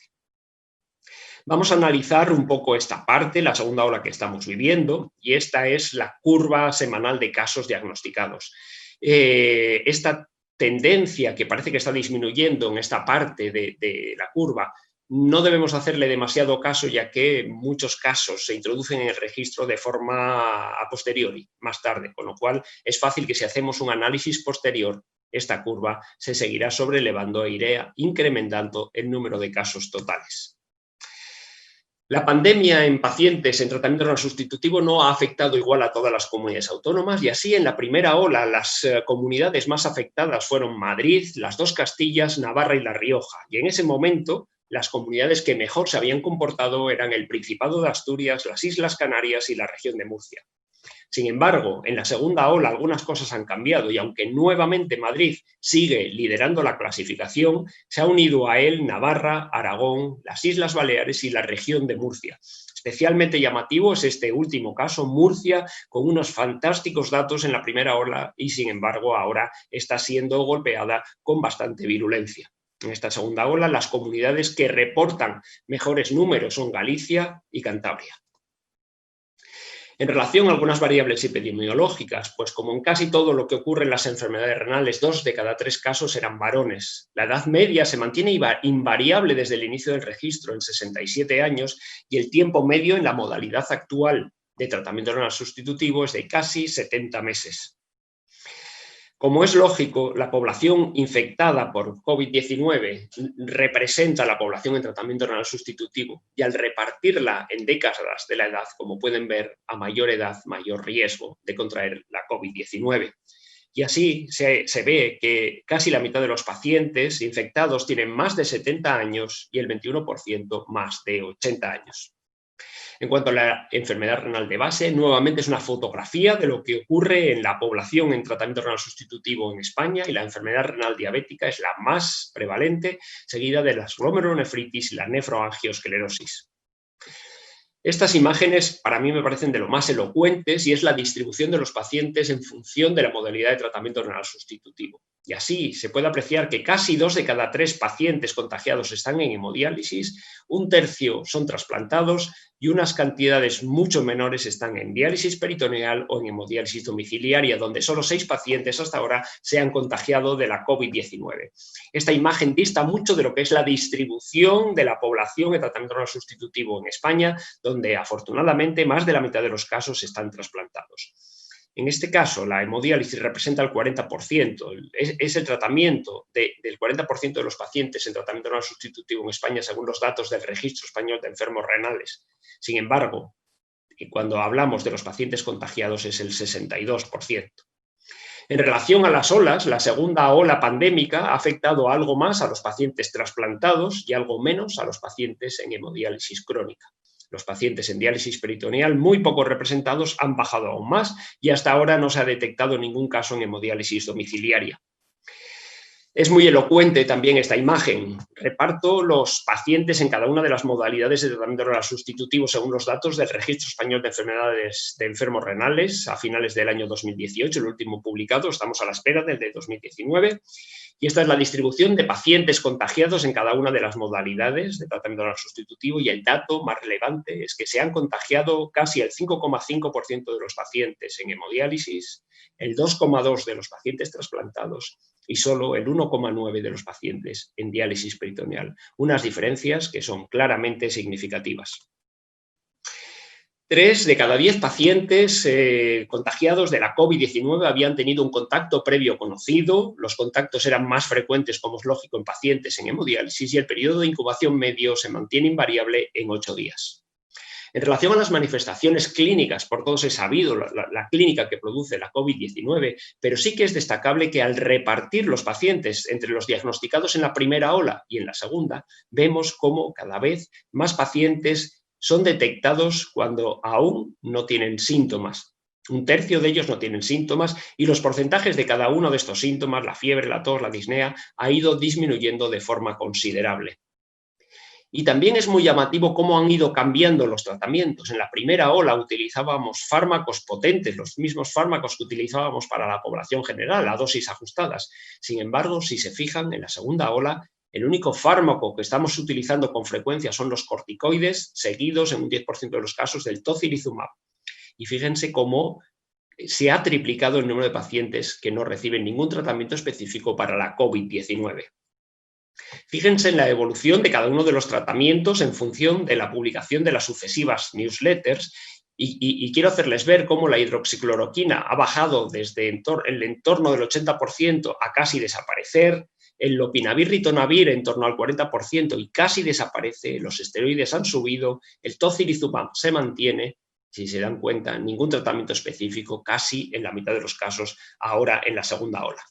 Vamos a analizar un poco esta parte, la segunda ola que estamos viviendo, y esta es la curva semanal de casos diagnosticados. Esta tendencia que parece que está disminuyendo en esta parte de la curva, no debemos hacerle demasiado caso, ya que muchos casos se introducen en el registro de forma a posteriori, más tarde, con lo cual es fácil que si hacemos un análisis posterior, esta curva se seguirá sobrelevando e irá incrementando el número de casos totales. La pandemia en pacientes en tratamiento renal sustitutivo no ha afectado igual a todas las comunidades autónomas y así en la primera ola las comunidades más afectadas fueron Madrid, las 2 Castillas, Navarra y La Rioja. Y en ese momento las comunidades que mejor se habían comportado eran el Principado de Asturias, las Islas Canarias y la región de Murcia. Sin embargo, en la segunda ola algunas cosas han cambiado y aunque nuevamente Madrid sigue liderando la clasificación, se ha unido a él Navarra, Aragón, las Islas Baleares y la región de Murcia. Especialmente llamativo es este último caso, Murcia, con unos fantásticos datos en la primera ola y sin embargo ahora está siendo golpeada con bastante virulencia. En esta segunda ola, las comunidades que reportan mejores números son Galicia y Cantabria. En relación a algunas variables epidemiológicas, pues como en casi todo lo que ocurre en las enfermedades renales, 2 de cada 3 casos eran varones. La edad media se mantiene invariable desde el inicio del registro, en 67 años, y el tiempo medio en la modalidad actual de tratamiento renal sustitutivo es de casi 70 meses. Como es lógico, la población infectada por COVID-19 representa la población en tratamiento renal sustitutivo y al repartirla en décadas de la edad, como pueden ver, a mayor edad, mayor riesgo de contraer la COVID-19. Y así se ve que casi la mitad de los pacientes infectados tienen más de 70 años y el 21% más de 80 años. En cuanto a la enfermedad renal de base, nuevamente es una fotografía de lo que ocurre en la población en tratamiento renal sustitutivo en España, y la enfermedad renal diabética es la más prevalente, seguida de la glomerulonefritis y la nefroangiosclerosis. Estas imágenes para mí me parecen de lo más elocuentes y es la distribución de los pacientes en función de la modalidad de tratamiento renal sustitutivo. Y así se puede apreciar que casi 2 de cada 3 pacientes contagiados están en hemodiálisis, 1/3 son trasplantados y unas cantidades mucho menores están en diálisis peritoneal o en hemodiálisis domiciliaria, donde solo 6 pacientes hasta ahora se han contagiado de la COVID-19. Esta imagen dista mucho de lo que es la distribución de la población en tratamiento renal sustitutivo en España, donde afortunadamente más de la mitad de los casos están trasplantados. En este caso, la hemodiálisis representa el 40%, es el tratamiento del 40% de los pacientes en tratamiento renal sustitutivo en España, según los datos del Registro Español de Enfermos Renales. Sin embargo, cuando hablamos de los pacientes contagiados es el 62%. En relación a las olas, la segunda ola pandémica ha afectado algo más a los pacientes trasplantados y algo menos a los pacientes en hemodiálisis crónica. Los pacientes en diálisis peritoneal, muy poco representados, han bajado aún más y hasta ahora no se ha detectado ningún caso en hemodiálisis domiciliaria. Es muy elocuente también esta imagen. Reparto los pacientes en cada una de las modalidades de tratamiento renal sustitutivo según los datos del Registro Español de Enfermedades de Enfermos Renales a finales del año 2018, el último publicado, estamos a la espera del de 2019. Y esta es la distribución de pacientes contagiados en cada una de las modalidades de tratamiento renal sustitutivo, y el dato más relevante es que se han contagiado casi el 5,5% de los pacientes en hemodiálisis, el 2,2% de los pacientes trasplantados y solo el 1,9% de los pacientes en diálisis peritoneal. Unas diferencias que son claramente significativas. 3 de cada 10 pacientes contagiados de la COVID-19 habían tenido un contacto previo conocido. Los contactos eran más frecuentes, como es lógico, en pacientes en hemodiálisis, y el periodo de incubación medio se mantiene invariable en 8 días. En relación a las manifestaciones clínicas, por todos es sabido la clínica que produce la COVID-19, pero sí que es destacable que al repartir los pacientes entre los diagnosticados en la primera ola y en la segunda, vemos cómo cada vez más pacientes son detectados cuando aún no tienen síntomas. 1/3 de ellos no tienen síntomas y los porcentajes de cada uno de estos síntomas, la fiebre, la tos, la disnea, ha ido disminuyendo de forma considerable. Y también es muy llamativo cómo han ido cambiando los tratamientos. En la primera ola utilizábamos fármacos potentes, los mismos fármacos que utilizábamos para la población general, a dosis ajustadas. Sin embargo, si se fijan, en la segunda ola, el único fármaco que estamos utilizando con frecuencia son los corticoides, seguidos en un 10% de los casos del tocilizumab. Y fíjense cómo se ha triplicado el número de pacientes que no reciben ningún tratamiento específico para la COVID-19. Fíjense en la evolución de cada uno de los tratamientos en función de la publicación de las sucesivas newsletters y quiero hacerles ver cómo la hidroxicloroquina ha bajado desde el entorno del 80% a casi desaparecer, el lopinavir-ritonavir en torno al 40% y casi desaparece, los esteroides han subido, el tocilizumab se mantiene. Si se dan cuenta, ningún tratamiento específico, casi en la mitad de los casos ahora en la segunda ola.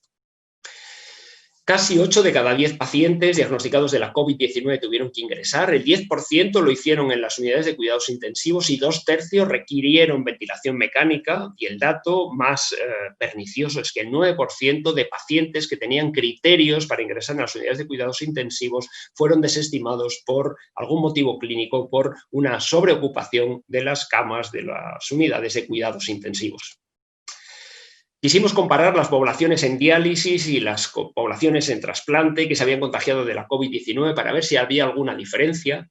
Casi 8 de cada 10 pacientes diagnosticados de la COVID-19 tuvieron que ingresar, el 10% lo hicieron en las unidades de cuidados intensivos y 2/3 requirieron ventilación mecánica, y el dato más pernicioso es que el 9% de pacientes que tenían criterios para ingresar en las unidades de cuidados intensivos fueron desestimados por algún motivo clínico, por una sobreocupación de las camas de las unidades de cuidados intensivos. Quisimos comparar las poblaciones en diálisis y las poblaciones en trasplante que se habían contagiado de la COVID-19 para ver si había alguna diferencia.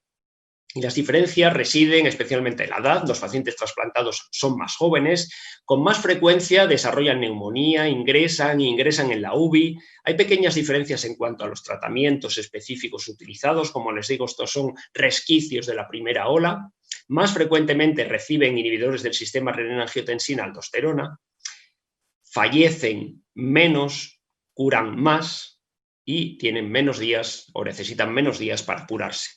Y las diferencias residen especialmente en la edad. Los pacientes trasplantados son más jóvenes, con más frecuencia desarrollan neumonía, ingresan en la UBI. Hay pequeñas diferencias en cuanto a los tratamientos específicos utilizados. Como les digo, estos son resquicios de la primera ola. Más frecuentemente reciben inhibidores del sistema renina-angiotensina-aldosterona. Fallecen menos, curan más y tienen menos días o necesitan menos días para curarse.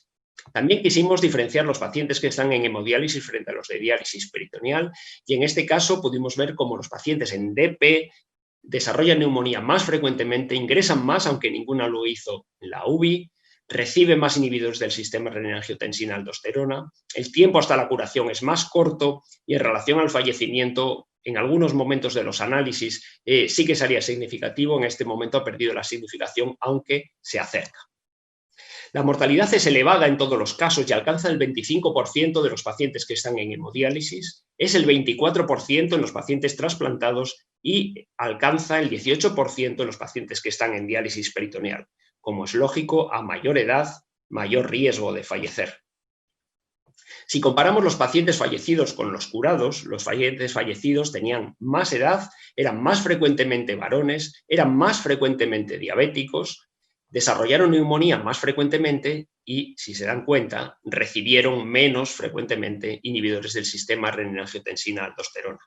También quisimos diferenciar los pacientes que están en hemodiálisis frente a los de diálisis peritoneal y en este caso pudimos ver cómo los pacientes en DP desarrollan neumonía más frecuentemente, ingresan más, aunque ninguna lo hizo en la UBI, reciben más inhibidores del sistema renina-angiotensina-aldosterona, el tiempo hasta la curación es más corto y en relación al fallecimiento, en algunos momentos de los análisis sí que sería significativo, en este momento ha perdido la significación, aunque se acerca. La mortalidad es elevada en todos los casos y alcanza el 25% de los pacientes que están en hemodiálisis, es el 24% en los pacientes trasplantados y alcanza el 18% en los pacientes que están en diálisis peritoneal. Como es lógico, a mayor edad, mayor riesgo de fallecer. Si comparamos los pacientes fallecidos con los curados, los pacientes fallecidos tenían más edad, eran más frecuentemente varones, eran más frecuentemente diabéticos, desarrollaron neumonía más frecuentemente y, si se dan cuenta, recibieron menos frecuentemente inhibidores del sistema renina-angiotensina-aldosterona.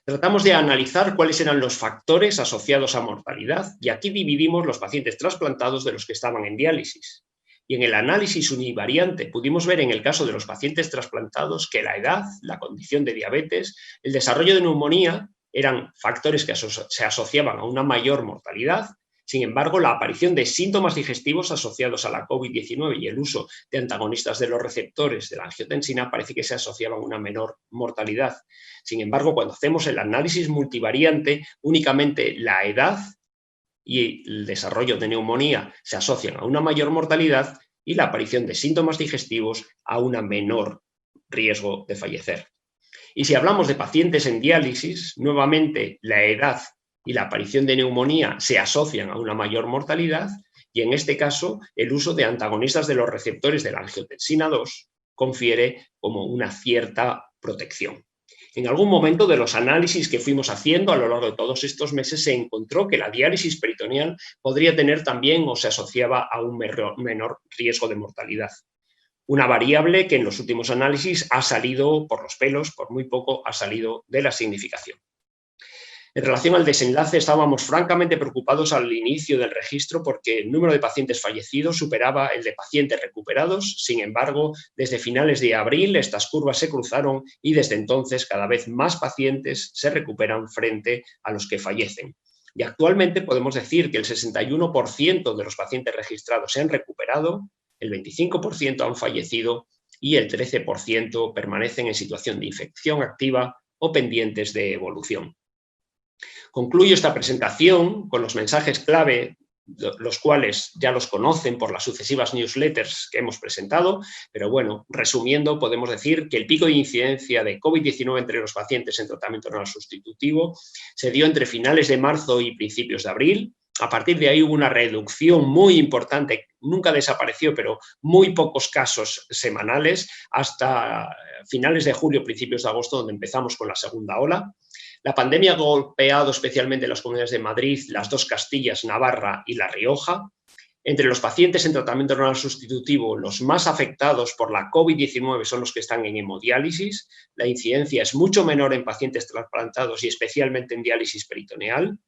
Tratamos de analizar cuáles eran los factores asociados a mortalidad y aquí dividimos los pacientes trasplantados de los que estaban en diálisis. Y en el análisis univariante pudimos ver en el caso de los pacientes trasplantados que la edad, la condición de diabetes, el desarrollo de neumonía eran factores que se asociaban a una mayor mortalidad. Sin embargo, la aparición de síntomas digestivos asociados a la COVID-19 y el uso de antagonistas de los receptores de la angiotensina parece que se asociaban a una menor mortalidad. Sin embargo, cuando hacemos el análisis multivariante, únicamente la edad y el desarrollo de neumonía se asocian a una mayor mortalidad y la aparición de síntomas digestivos a un menor riesgo de fallecer. Y si hablamos de pacientes en diálisis, nuevamente la edad y la aparición de neumonía se asocian a una mayor mortalidad y en este caso el uso de antagonistas de los receptores de la angiotensina 2 confiere como una cierta protección. En algún momento de los análisis que fuimos haciendo a lo largo de todos estos meses se encontró que la diálisis peritoneal podría tener también o se asociaba a un menor riesgo de mortalidad. Una variable que en los últimos análisis ha salido por los pelos, por muy poco ha salido de la significación. En relación al desenlace, estábamos francamente preocupados al inicio del registro porque el número de pacientes fallecidos superaba el de pacientes recuperados. Sin embargo, desde finales de abril estas curvas se cruzaron y desde entonces cada vez más pacientes se recuperan frente a los que fallecen. Y actualmente podemos decir que el 61% de los pacientes registrados se han recuperado, el 25% han fallecido y el 13% permanecen en situación de infección activa o pendientes de evolución. Concluyo esta presentación con los mensajes clave, los cuales ya los conocen por las sucesivas newsletters que hemos presentado, pero bueno, resumiendo, podemos decir que el pico de incidencia de COVID-19 entre los pacientes en tratamiento renal sustitutivo se dio entre finales de marzo y principios de abril. A partir de ahí hubo una reducción muy importante, nunca desapareció, pero muy pocos casos semanales, hasta finales de julio, principios de agosto, donde empezamos con la segunda ola. La pandemia ha golpeado especialmente en las comunidades de Madrid, las dos Castillas, Navarra y La Rioja. Entre los pacientes en tratamiento renal sustitutivo, los más afectados por la COVID-19 son los que están en hemodiálisis. La incidencia es mucho menor en pacientes trasplantados y especialmente en diálisis peritoneal.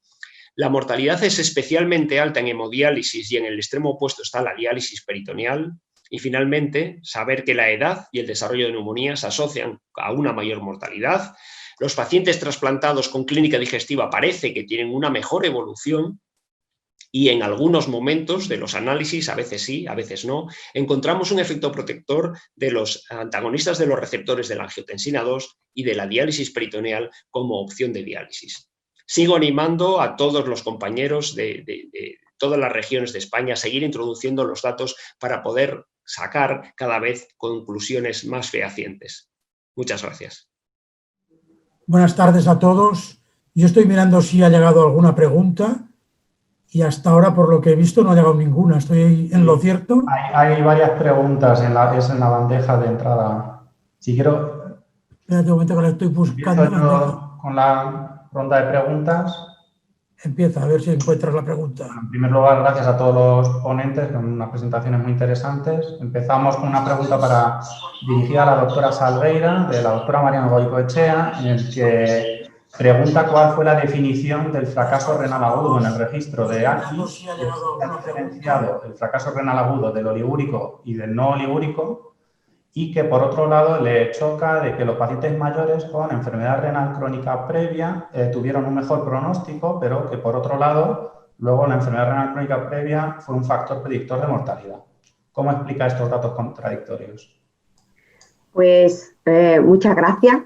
La mortalidad es especialmente alta en hemodiálisis y en el extremo opuesto está la diálisis peritoneal. Y finalmente, saber que la edad y el desarrollo de neumonía se asocian a una mayor mortalidad. Los pacientes trasplantados con clínica digestiva parece que tienen una mejor evolución y en algunos momentos de los análisis, a veces sí, a veces no, encontramos un efecto protector de los antagonistas de los receptores de la angiotensina 2 y de la diálisis peritoneal como opción de diálisis. Sigo animando a todos los compañeros de todas las regiones de España a seguir introduciendo los datos para poder sacar cada vez conclusiones más fehacientes. Muchas gracias. Buenas tardes a todos. Yo estoy mirando si ha llegado alguna pregunta y hasta ahora, por lo que he visto, no ha llegado ninguna. ¿Estoy en lo cierto? Hay varias preguntas en la bandeja de entrada. Si quiero, Espérate un momento que la estoy buscando. empiezo yo con la ronda de preguntas. Empieza, a ver si encuentras la pregunta. Bueno, en primer lugar, gracias a todos los ponentes con unas presentaciones muy interesantes. Empezamos con una pregunta dirigida a la doctora Salgueira, de la doctora Mariana Goicoechea, en el que pregunta cuál fue la definición del fracaso renal agudo en el registro de ACI, y si ha diferenciado el fracaso renal agudo del oligúrico y del no oligúrico, y que por otro lado le choca de que los pacientes mayores con enfermedad renal crónica previa tuvieron un mejor pronóstico, pero que por otro lado luego la enfermedad renal crónica previa fue un factor predictor de mortalidad. ¿Cómo explica estos datos contradictorios? Pues muchas gracias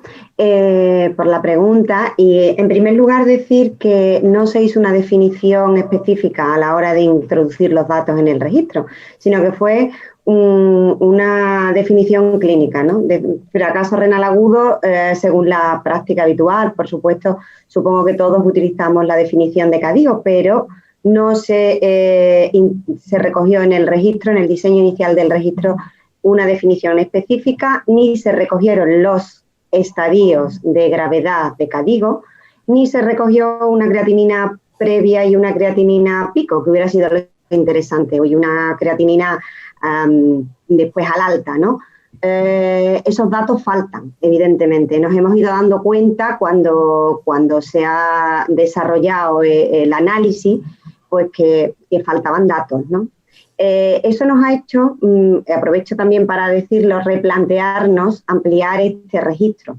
por la pregunta, y en primer lugar decir que no se hizo una definición específica a la hora de introducir los datos en el registro, sino que fue una definición clínica, ¿no? De fracaso renal agudo según la práctica habitual. Por supuesto, supongo que todos utilizamos la definición de KDIGO, pero no se recogió en el registro, en el diseño inicial del registro, una definición específica, ni se recogieron los estadios de gravedad de KDIGO, ni se recogió una creatinina previa y una creatinina pico, que hubiera sido lo interesante, y una creatinina después al alta, ¿no? Esos datos faltan, evidentemente. Nos hemos ido dando cuenta cuando se ha desarrollado el análisis, pues que faltaban datos, ¿no? Eso nos ha hecho, aprovecho también para decirlo, replantearnos, ampliar este registro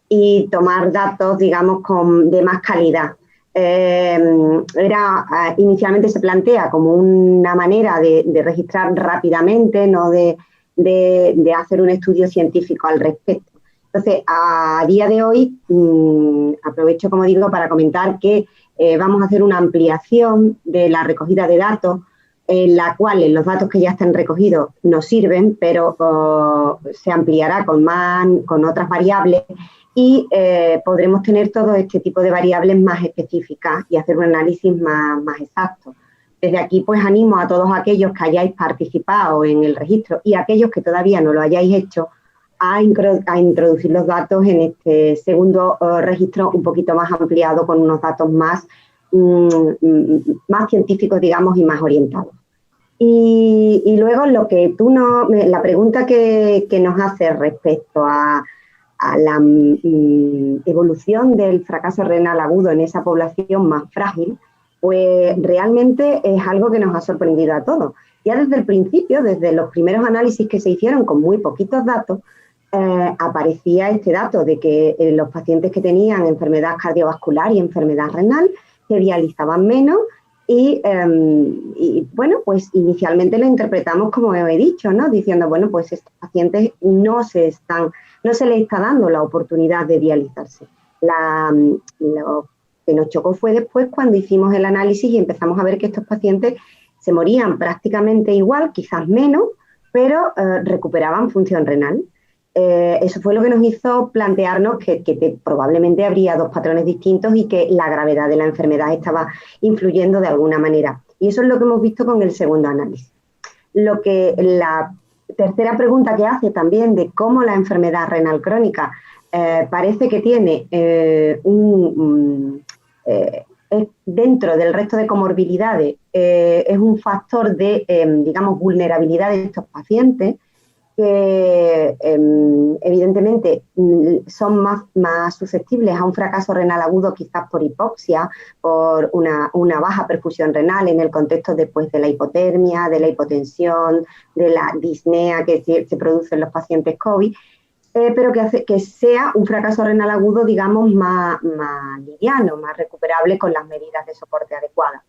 y tomar datos, digamos, de más calidad. Inicialmente se plantea como una manera de registrar rápidamente, no de hacer un estudio científico al respecto. Entonces, a día de hoy, aprovecho, como digo, para comentar que vamos a hacer una ampliación de la recogida de datos, en la cual los datos que ya están recogidos nos sirven, pero se ampliará con otras variables, y podremos tener todo este tipo de variables más específicas y hacer un análisis más exacto. Desde aquí, pues animo a todos aquellos que hayáis participado en el registro y aquellos que todavía no lo hayáis hecho a introducir los datos en este segundo registro un poquito más ampliado, con unos datos más científicos, digamos, y más orientados. Y luego la pregunta que nos hace respecto a la evolución del fracaso renal agudo en esa población más frágil, pues realmente es algo que nos ha sorprendido a todos. Ya desde el principio, desde los primeros análisis que se hicieron con muy poquitos datos, aparecía este dato de que los pacientes que tenían enfermedad cardiovascular y enfermedad renal se dializaban menos, y bueno, pues inicialmente lo interpretamos como he dicho, ¿no? Diciendo, bueno, pues estos pacientes no se les está dando la oportunidad de dializarse. Lo que nos chocó fue después cuando hicimos el análisis y empezamos a ver que estos pacientes se morían prácticamente igual, quizás menos, pero recuperaban función renal. Eso fue lo que nos hizo plantearnos que probablemente habría dos patrones distintos y que la gravedad de la enfermedad estaba influyendo de alguna manera. Y eso es lo que hemos visto con el segundo análisis. La tercera pregunta que hace también de cómo la enfermedad renal crónica parece que tiene dentro del resto de comorbilidades, es un factor de, digamos, vulnerabilidad de estos pacientes, que evidentemente son más susceptibles a un fracaso renal agudo, quizás por hipoxia, por una baja perfusión renal en el contexto después de la hipotermia, de la hipotensión, de la disnea que se produce en los pacientes COVID, pero que sea un fracaso renal agudo, digamos, más liviano, más recuperable con las medidas de soporte adecuadas.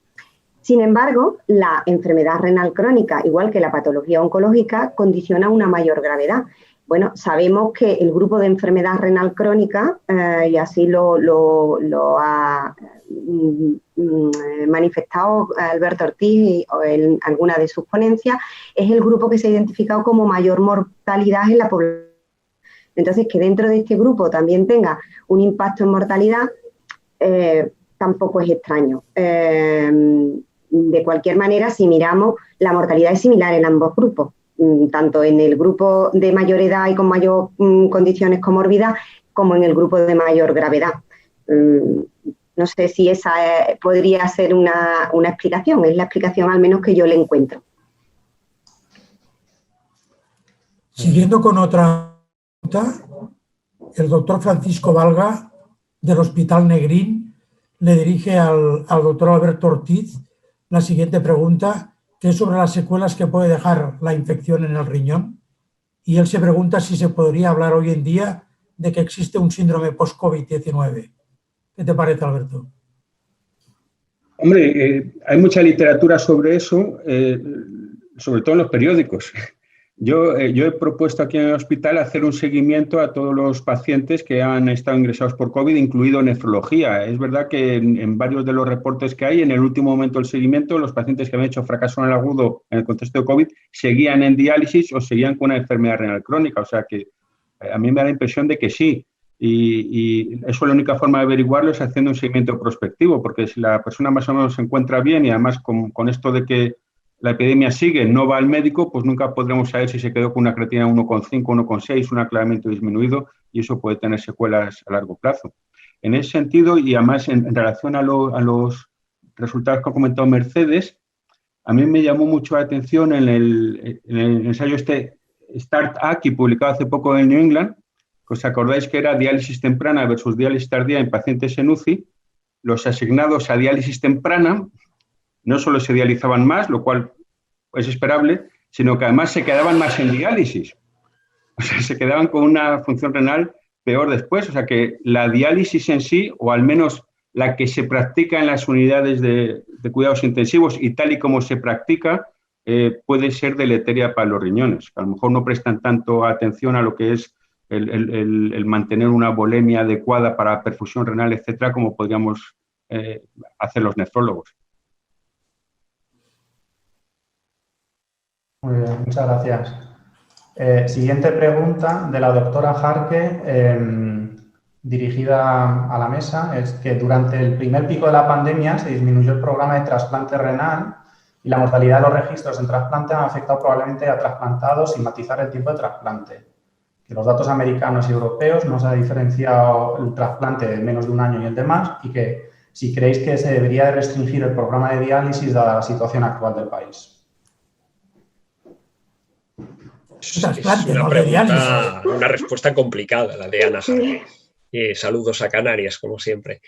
Sin embargo, la enfermedad renal crónica, igual que la patología oncológica, condiciona una mayor gravedad. Bueno, sabemos que el grupo de enfermedad renal crónica, y así lo ha manifestado Alberto Ortiz en alguna de sus ponencias, es el grupo que se ha identificado como mayor mortalidad en la población. Entonces, que dentro de este grupo también tenga un impacto en mortalidad, tampoco es extraño. De cualquier manera, si miramos, la mortalidad es similar en ambos grupos, tanto en el grupo de mayor edad y con mayor condiciones comórbidas, como en el grupo de mayor gravedad. No sé si esa podría ser una explicación, es la explicación al menos que yo le encuentro. Siguiendo con otra pregunta, el doctor Francisco Valga, del Hospital Negrín, le dirige al doctor Alberto Ortiz la siguiente pregunta, que es sobre las secuelas que puede dejar la infección en el riñón. Y él se pregunta si se podría hablar hoy en día de que existe un síndrome post-COVID-19. ¿Qué te parece, Alberto? Hombre, hay mucha literatura sobre eso, sobre todo en los periódicos. Yo he propuesto aquí en el hospital hacer un seguimiento a todos los pacientes que han estado ingresados por COVID, incluido nefrología. Es verdad que en varios de los reportes que hay, en el último momento del seguimiento, los pacientes que habían hecho fracaso renal agudo en el contexto de COVID seguían en diálisis o seguían con una enfermedad renal crónica. O sea que a mí me da la impresión de que sí. Y eso la única forma de averiguarlo es haciendo un seguimiento prospectivo, porque si la persona más o menos se encuentra bien y además con esto de que la epidemia sigue, no va al médico, pues nunca podremos saber si se quedó con una creatinina 1,5, 1,6, un aclaramiento disminuido, y eso puede tener secuelas a largo plazo. En ese sentido, y además en relación a los resultados que ha comentado Mercedes, a mí me llamó mucho la atención en el ensayo Start Aki, publicado hace poco en New England, que os acordáis que era diálisis temprana versus diálisis tardía en pacientes en UCI. Los asignados a diálisis temprana no solo se dializaban más, lo cual es esperable, sino que además se quedaban más en diálisis. O sea, se quedaban con una función renal peor después. O sea, que la diálisis en sí, o al menos la que se practica en las unidades de cuidados intensivos y tal y como se practica, puede ser deleteria para los riñones. A lo mejor no prestan tanto atención a lo que es el mantener una volemia adecuada para perfusión renal, etcétera, como podríamos hacer los nefrólogos. Muy bien, muchas gracias. Siguiente pregunta de la doctora Jarque, dirigida a la mesa, es que durante el primer pico de la pandemia se disminuyó el programa de trasplante renal y la mortalidad de los registros en trasplante han afectado probablemente a trasplantados sin matizar el tiempo de trasplante. Que los datos americanos y europeos no se ha diferenciado el trasplante de menos de un año y el de más, y que si creéis que se debería de restringir el programa de diálisis dada la situación actual del país. Es una pregunta, una respuesta complicada la de Ana Jarque. Saludos a Canarias, como siempre.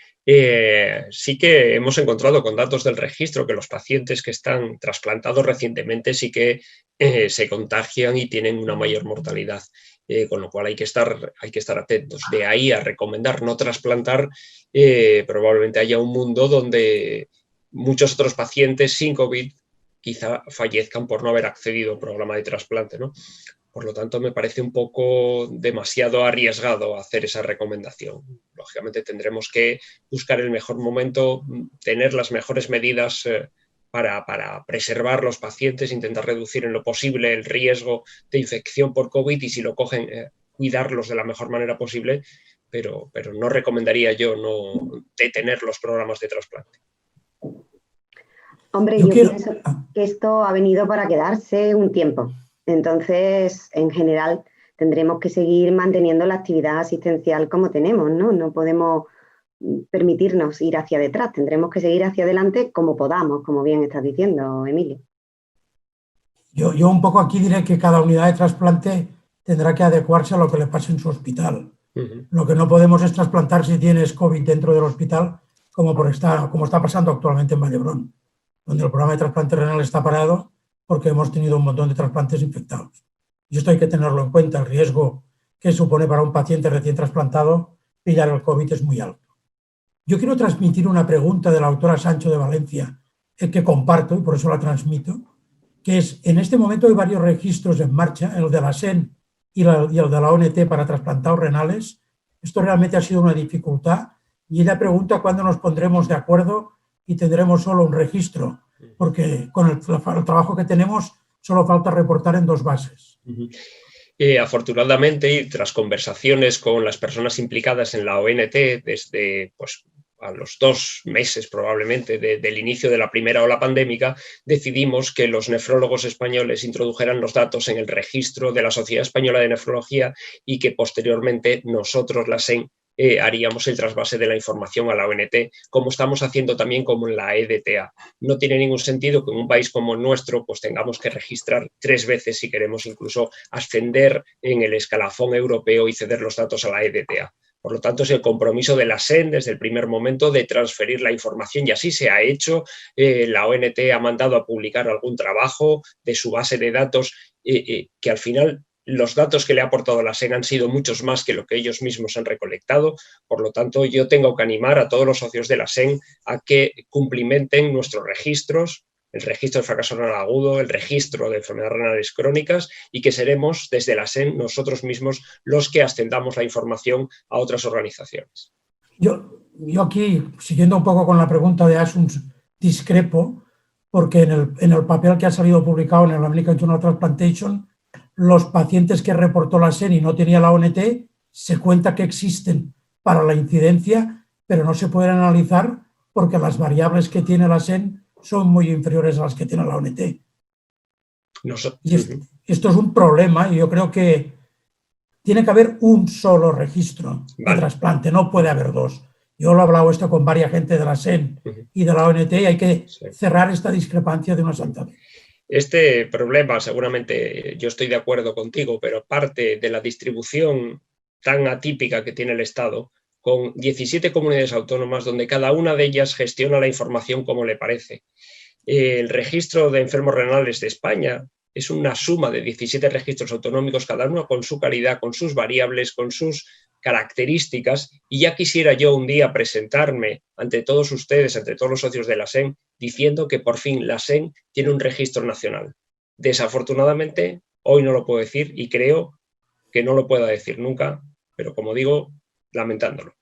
Sí que hemos encontrado con datos del registro que los pacientes que están trasplantados recientemente sí que se contagian y tienen una mayor mortalidad, con lo cual hay que estar atentos. De ahí a recomendar no trasplantar, probablemente haya un mundo donde muchos otros pacientes sin COVID quizá fallezcan por no haber accedido a un programa de trasplante, ¿no? Por lo tanto, me parece un poco demasiado arriesgado hacer esa recomendación. Lógicamente, tendremos que buscar el mejor momento, tener las mejores medidas para preservar los pacientes, intentar reducir en lo posible el riesgo de infección por COVID y si lo cogen, cuidarlos de la mejor manera posible, pero no recomendaría yo no detener los programas de trasplante. Hombre, yo pienso que esto ha venido para quedarse un tiempo. Entonces, en general, tendremos que seguir manteniendo la actividad asistencial como tenemos, ¿no? No podemos permitirnos ir hacia detrás. Tendremos que seguir hacia adelante como podamos, como bien estás diciendo, Emilio. Yo un poco aquí diré que cada unidad de trasplante tendrá que adecuarse a lo que le pase en su hospital. Lo que no podemos es trasplantar si tienes COVID dentro del hospital, como está pasando actualmente en Vallebrón, donde el programa de trasplante renal está parado porque hemos tenido un montón de trasplantes infectados. Y esto hay que tenerlo en cuenta. El riesgo que supone para un paciente recién trasplantado pillar el COVID es muy alto. Yo quiero transmitir una pregunta de la doctora Sancho de Valencia, que comparto y por eso la transmito, que es, en este momento hay varios registros en marcha, el de la SEN y el de la ONT para trasplantados renales. Esto realmente ha sido una dificultad y ella pregunta cuándo nos pondremos de acuerdo y tendremos solo un registro, porque con el trabajo que tenemos solo falta reportar en 2 bases. Afortunadamente, y tras conversaciones con las personas implicadas en la ONT desde a los 2 meses probablemente del inicio de la primera ola pandémica, decidimos que los nefrólogos españoles introdujeran los datos en el registro de la Sociedad Española de Nefrología y que posteriormente nosotros, la SEN, haríamos el trasvase de la información a la ONT, como estamos haciendo también como en la EDTA. No tiene ningún sentido que en un país como el nuestro pues tengamos que registrar 3 veces si queremos incluso ascender en el escalafón europeo y ceder los datos a la EDTA. Por lo tanto, es el compromiso de la SEN desde el primer momento de transferir la información y así se ha hecho. La ONT ha mandado a publicar algún trabajo de su base de datos que al final los datos que le ha aportado la SEN han sido muchos más que lo que ellos mismos han recolectado. Por lo tanto, yo tengo que animar a todos los socios de la SEN a que cumplimenten nuestros registros, el registro de fracaso renal agudo, el registro de enfermedades renales crónicas y que seremos desde la SEN nosotros mismos los que ascendamos la información a otras organizaciones. Yo aquí, siguiendo un poco con la pregunta de Asuns, discrepo, porque en el papel que ha salido publicado en el American Journal of Transplantation, los pacientes que reportó la SEN y no tenía la ONT, se cuenta que existen para la incidencia, pero no se pueden analizar porque las variables que tiene la SEN son muy inferiores a las que tiene la ONT. Y esto es un problema y yo creo que tiene que haber un solo registro de trasplante, no puede haber 2. Yo lo he hablado esto con varias gente de la SEN y de la ONT y hay que cerrar esta discrepancia de una santa vez. Este problema, seguramente yo estoy de acuerdo contigo, pero parte de la distribución tan atípica que tiene el Estado, con 17 comunidades autónomas donde cada una de ellas gestiona la información como le parece. El registro de enfermos renales de España es una suma de 17 registros autonómicos, cada uno con su calidad, con sus variables, con sus características, y ya quisiera yo un día presentarme ante todos ustedes, ante todos los socios de la SEN, diciendo que por fin la SEN tiene un registro nacional. Desafortunadamente, hoy no lo puedo decir y creo que no lo pueda decir nunca, pero como digo, lamentándolo.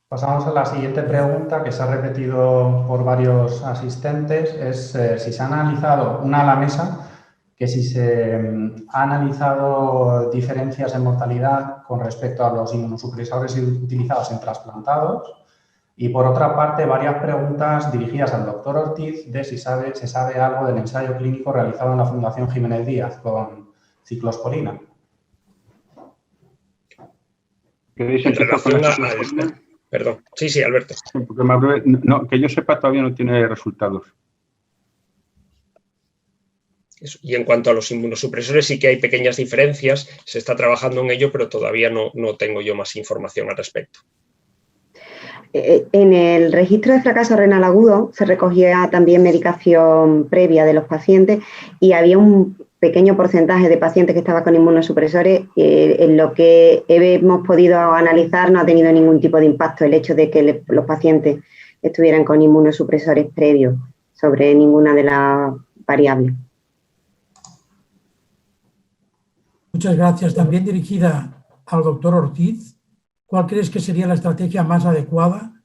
Pasamos a la siguiente pregunta que se ha repetido por varios asistentes. Es si se ha analizado, una a la mesa, que si se ha analizado diferencias en mortalidad con respecto a los inmunosupresores utilizados en trasplantados. Y por otra parte, varias preguntas dirigidas al doctor Ortiz de si se sabe algo del ensayo clínico realizado en la Fundación Jiménez Díaz con ciclosporina. En relación a... Perdón. Sí, Alberto. Porque no, que yo sepa, todavía no tiene resultados. Y en cuanto a los inmunosupresores, sí que hay pequeñas diferencias, se está trabajando en ello, pero todavía no tengo yo más información al respecto. En el registro de fracaso renal agudo se recogía también medicación previa de los pacientes y había un pequeño porcentaje de pacientes que estaban con inmunosupresores. En lo que hemos podido analizar no ha tenido ningún tipo de impacto el hecho de que los pacientes estuvieran con inmunosupresores previos sobre ninguna de las variables. Muchas gracias. También dirigida al doctor Ortiz, ¿cuál crees que sería la estrategia más adecuada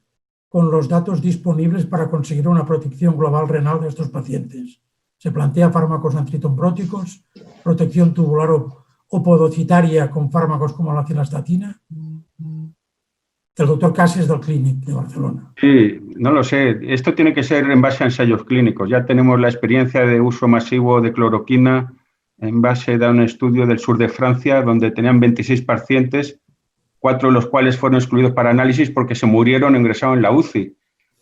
con los datos disponibles para conseguir una protección global renal de estos pacientes? ¿Se plantea fármacos antritombróticos, protección tubular o podocitaria con fármacos como la cilastatina? El doctor Cases del Clínic de Barcelona. Sí, no lo sé. Esto tiene que ser en base a ensayos clínicos. Ya tenemos la experiencia de uso masivo de cloroquina en base a un estudio del sur de Francia, donde tenían 26 pacientes, 4 de los cuales fueron excluidos para análisis porque se murieron o ingresaron en la UCI.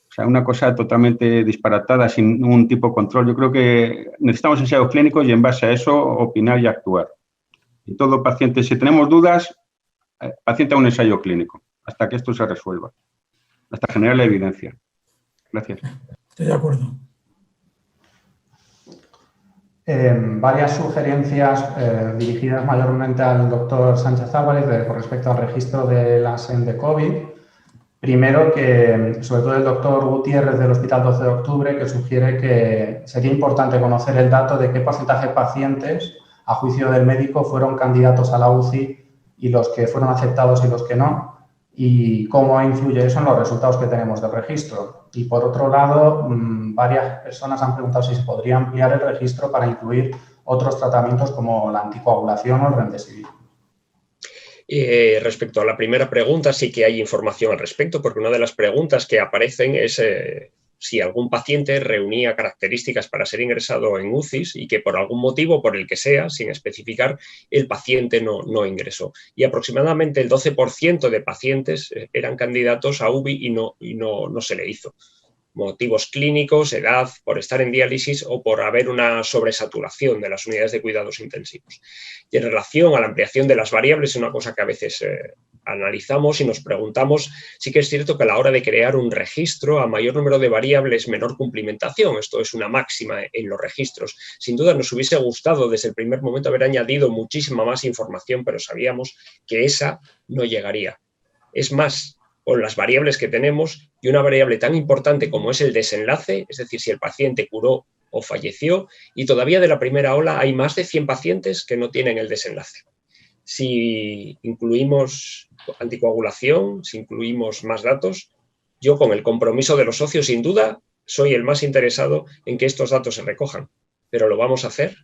O sea, una cosa totalmente disparatada, sin ningún tipo de control. Yo creo que necesitamos ensayos clínicos y en base a eso opinar y actuar. Y todo paciente, si tenemos dudas, paciente a un ensayo clínico, hasta que esto se resuelva, hasta generar la evidencia. Gracias. Estoy de acuerdo. Varias sugerencias dirigidas mayormente al doctor Sánchez Álvarez con respecto al registro de la SEN de COVID. Primero, que sobre todo el doctor Gutiérrez del Hospital 12 de Octubre, que sugiere que sería importante conocer el dato de qué porcentaje de pacientes, a juicio del médico, fueron candidatos a la UCI y los que fueron aceptados y los que no, y cómo influye eso en los resultados que tenemos del registro. Y por otro lado, varias personas han preguntado si se podría ampliar el registro para incluir otros tratamientos como la anticoagulación o el remdesivir. Respecto a la primera pregunta, sí que hay información al respecto, porque una de las preguntas que aparecen es si algún paciente reunía características para ser ingresado en UCIs y que por algún motivo, por el que sea, sin especificar, el paciente no ingresó. Y aproximadamente el 12% de pacientes eran candidatos a UBI y no se le hizo. Motivos clínicos, edad, por estar en diálisis o por haber una sobresaturación de las unidades de cuidados intensivos. Y en relación a la ampliación de las variables, es una cosa que a veces analizamos y nos preguntamos, sí que es cierto que a la hora de crear un registro, a mayor número de variables, menor cumplimentación. Esto es una máxima en los registros. Sin duda nos hubiese gustado desde el primer momento haber añadido muchísima más información, pero sabíamos que esa no llegaría. Es más, con las variables que tenemos y una variable tan importante como es el desenlace, es decir, si el paciente curó o falleció, y todavía de la primera ola hay más de 100 pacientes que no tienen el desenlace. Si incluimos anticoagulación, si incluimos más datos, yo con el compromiso de los socios, sin duda, soy el más interesado en que estos datos se recojan, pero ¿lo vamos a hacer?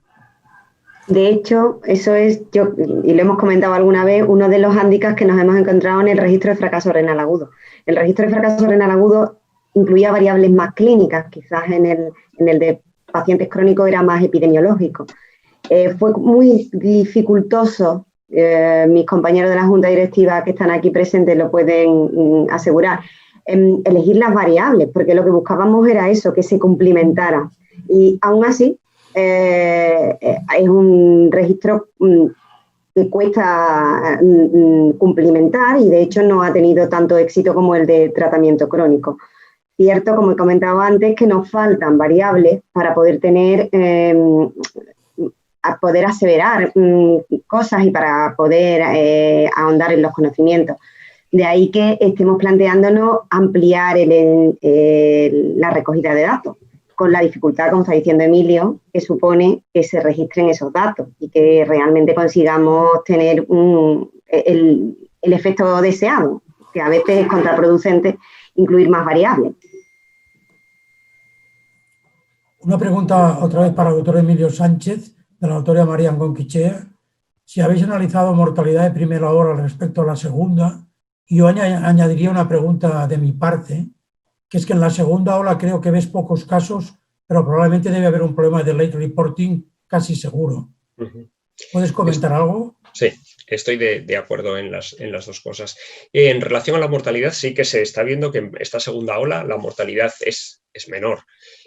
De hecho, eso es, y lo hemos comentado alguna vez, uno de los hándicaps que nos hemos encontrado en el registro de fracaso renal agudo. El registro de fracaso renal agudo incluía variables más clínicas, quizás en el de pacientes crónicos era más epidemiológico. Fue muy dificultoso, mis compañeros de la Junta Directiva que están aquí presentes lo pueden asegurar, elegir las variables, porque lo que buscábamos era eso, que se complementara. Y aún así, es un registro que cuesta cumplimentar y de hecho no ha tenido tanto éxito como el de tratamiento crónico. Cierto, como he comentado antes, que nos faltan variables para poder tener, a poder aseverar cosas y para poder ahondar en los conocimientos. De ahí que estemos planteándonos ampliar la recogida de datos, con la dificultad, como está diciendo Emilio, que supone que se registren esos datos y que realmente consigamos tener el efecto deseado, que a veces es contraproducente incluir más variables. Una pregunta otra vez para el doctor Emilio Sánchez, de la doctora María Angonquichea. Si habéis analizado mortalidad de primera hora respecto a la segunda, y yo añadiría una pregunta de mi parte, que es que en la segunda ola creo que ves pocos casos, pero probablemente debe haber un problema de late reporting casi seguro. ¿Puedes comentar algo? Sí, estoy de acuerdo en las dos cosas. En relación a la mortalidad, sí que se está viendo que en esta segunda ola la mortalidad es menor.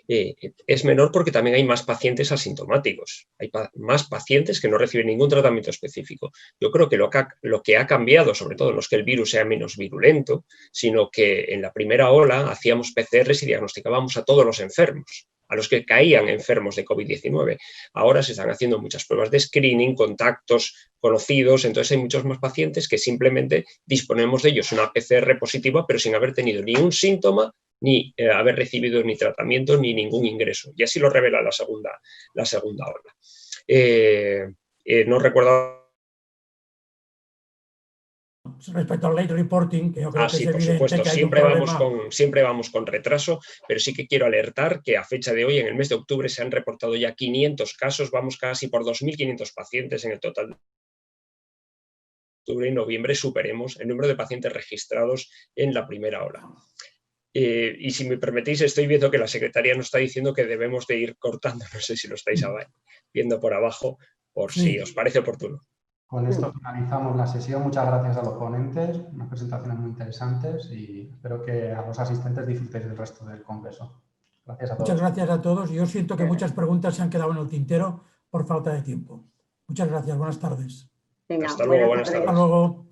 Es menor porque también hay más pacientes asintomáticos. Hay más pacientes que no reciben ningún tratamiento específico. Yo creo que lo que ha cambiado, sobre todo, no es que el virus sea menos virulento, sino que en la primera ola hacíamos PCRs y diagnosticábamos a todos los enfermos, a los que caían enfermos de COVID-19. Ahora se están haciendo muchas pruebas de screening, contactos conocidos, entonces hay muchos más pacientes que simplemente disponemos de ellos una PCR positiva, pero sin haber tenido ni un síntoma, ni haber recibido ni tratamiento, ni ningún ingreso. Y así lo revela la segunda ola. No recuerdo... Respecto al late reporting, que yo creo que sí, es por evidente supuesto, que hay un problema. siempre vamos con retraso, pero sí que quiero alertar que a fecha de hoy, en el mes de octubre, se han reportado ya 500 casos, vamos casi por 2.500 pacientes en el total. En octubre y noviembre superemos el número de pacientes registrados en la primera ola. Y si me permitís, estoy viendo que la secretaría nos está diciendo que debemos de ir cortando, no sé si lo estáis viendo por abajo, por si os parece oportuno. Con esto finalizamos la sesión. Muchas gracias a los ponentes, unas presentaciones muy interesantes y espero que a los asistentes disfrutéis del resto del congreso. Gracias a todos. Muchas gracias a todos. Yo siento que muchas preguntas se han quedado en el tintero por falta de tiempo. Muchas gracias. Buenas tardes. Venga, hasta luego, buenas tardes. Hasta luego.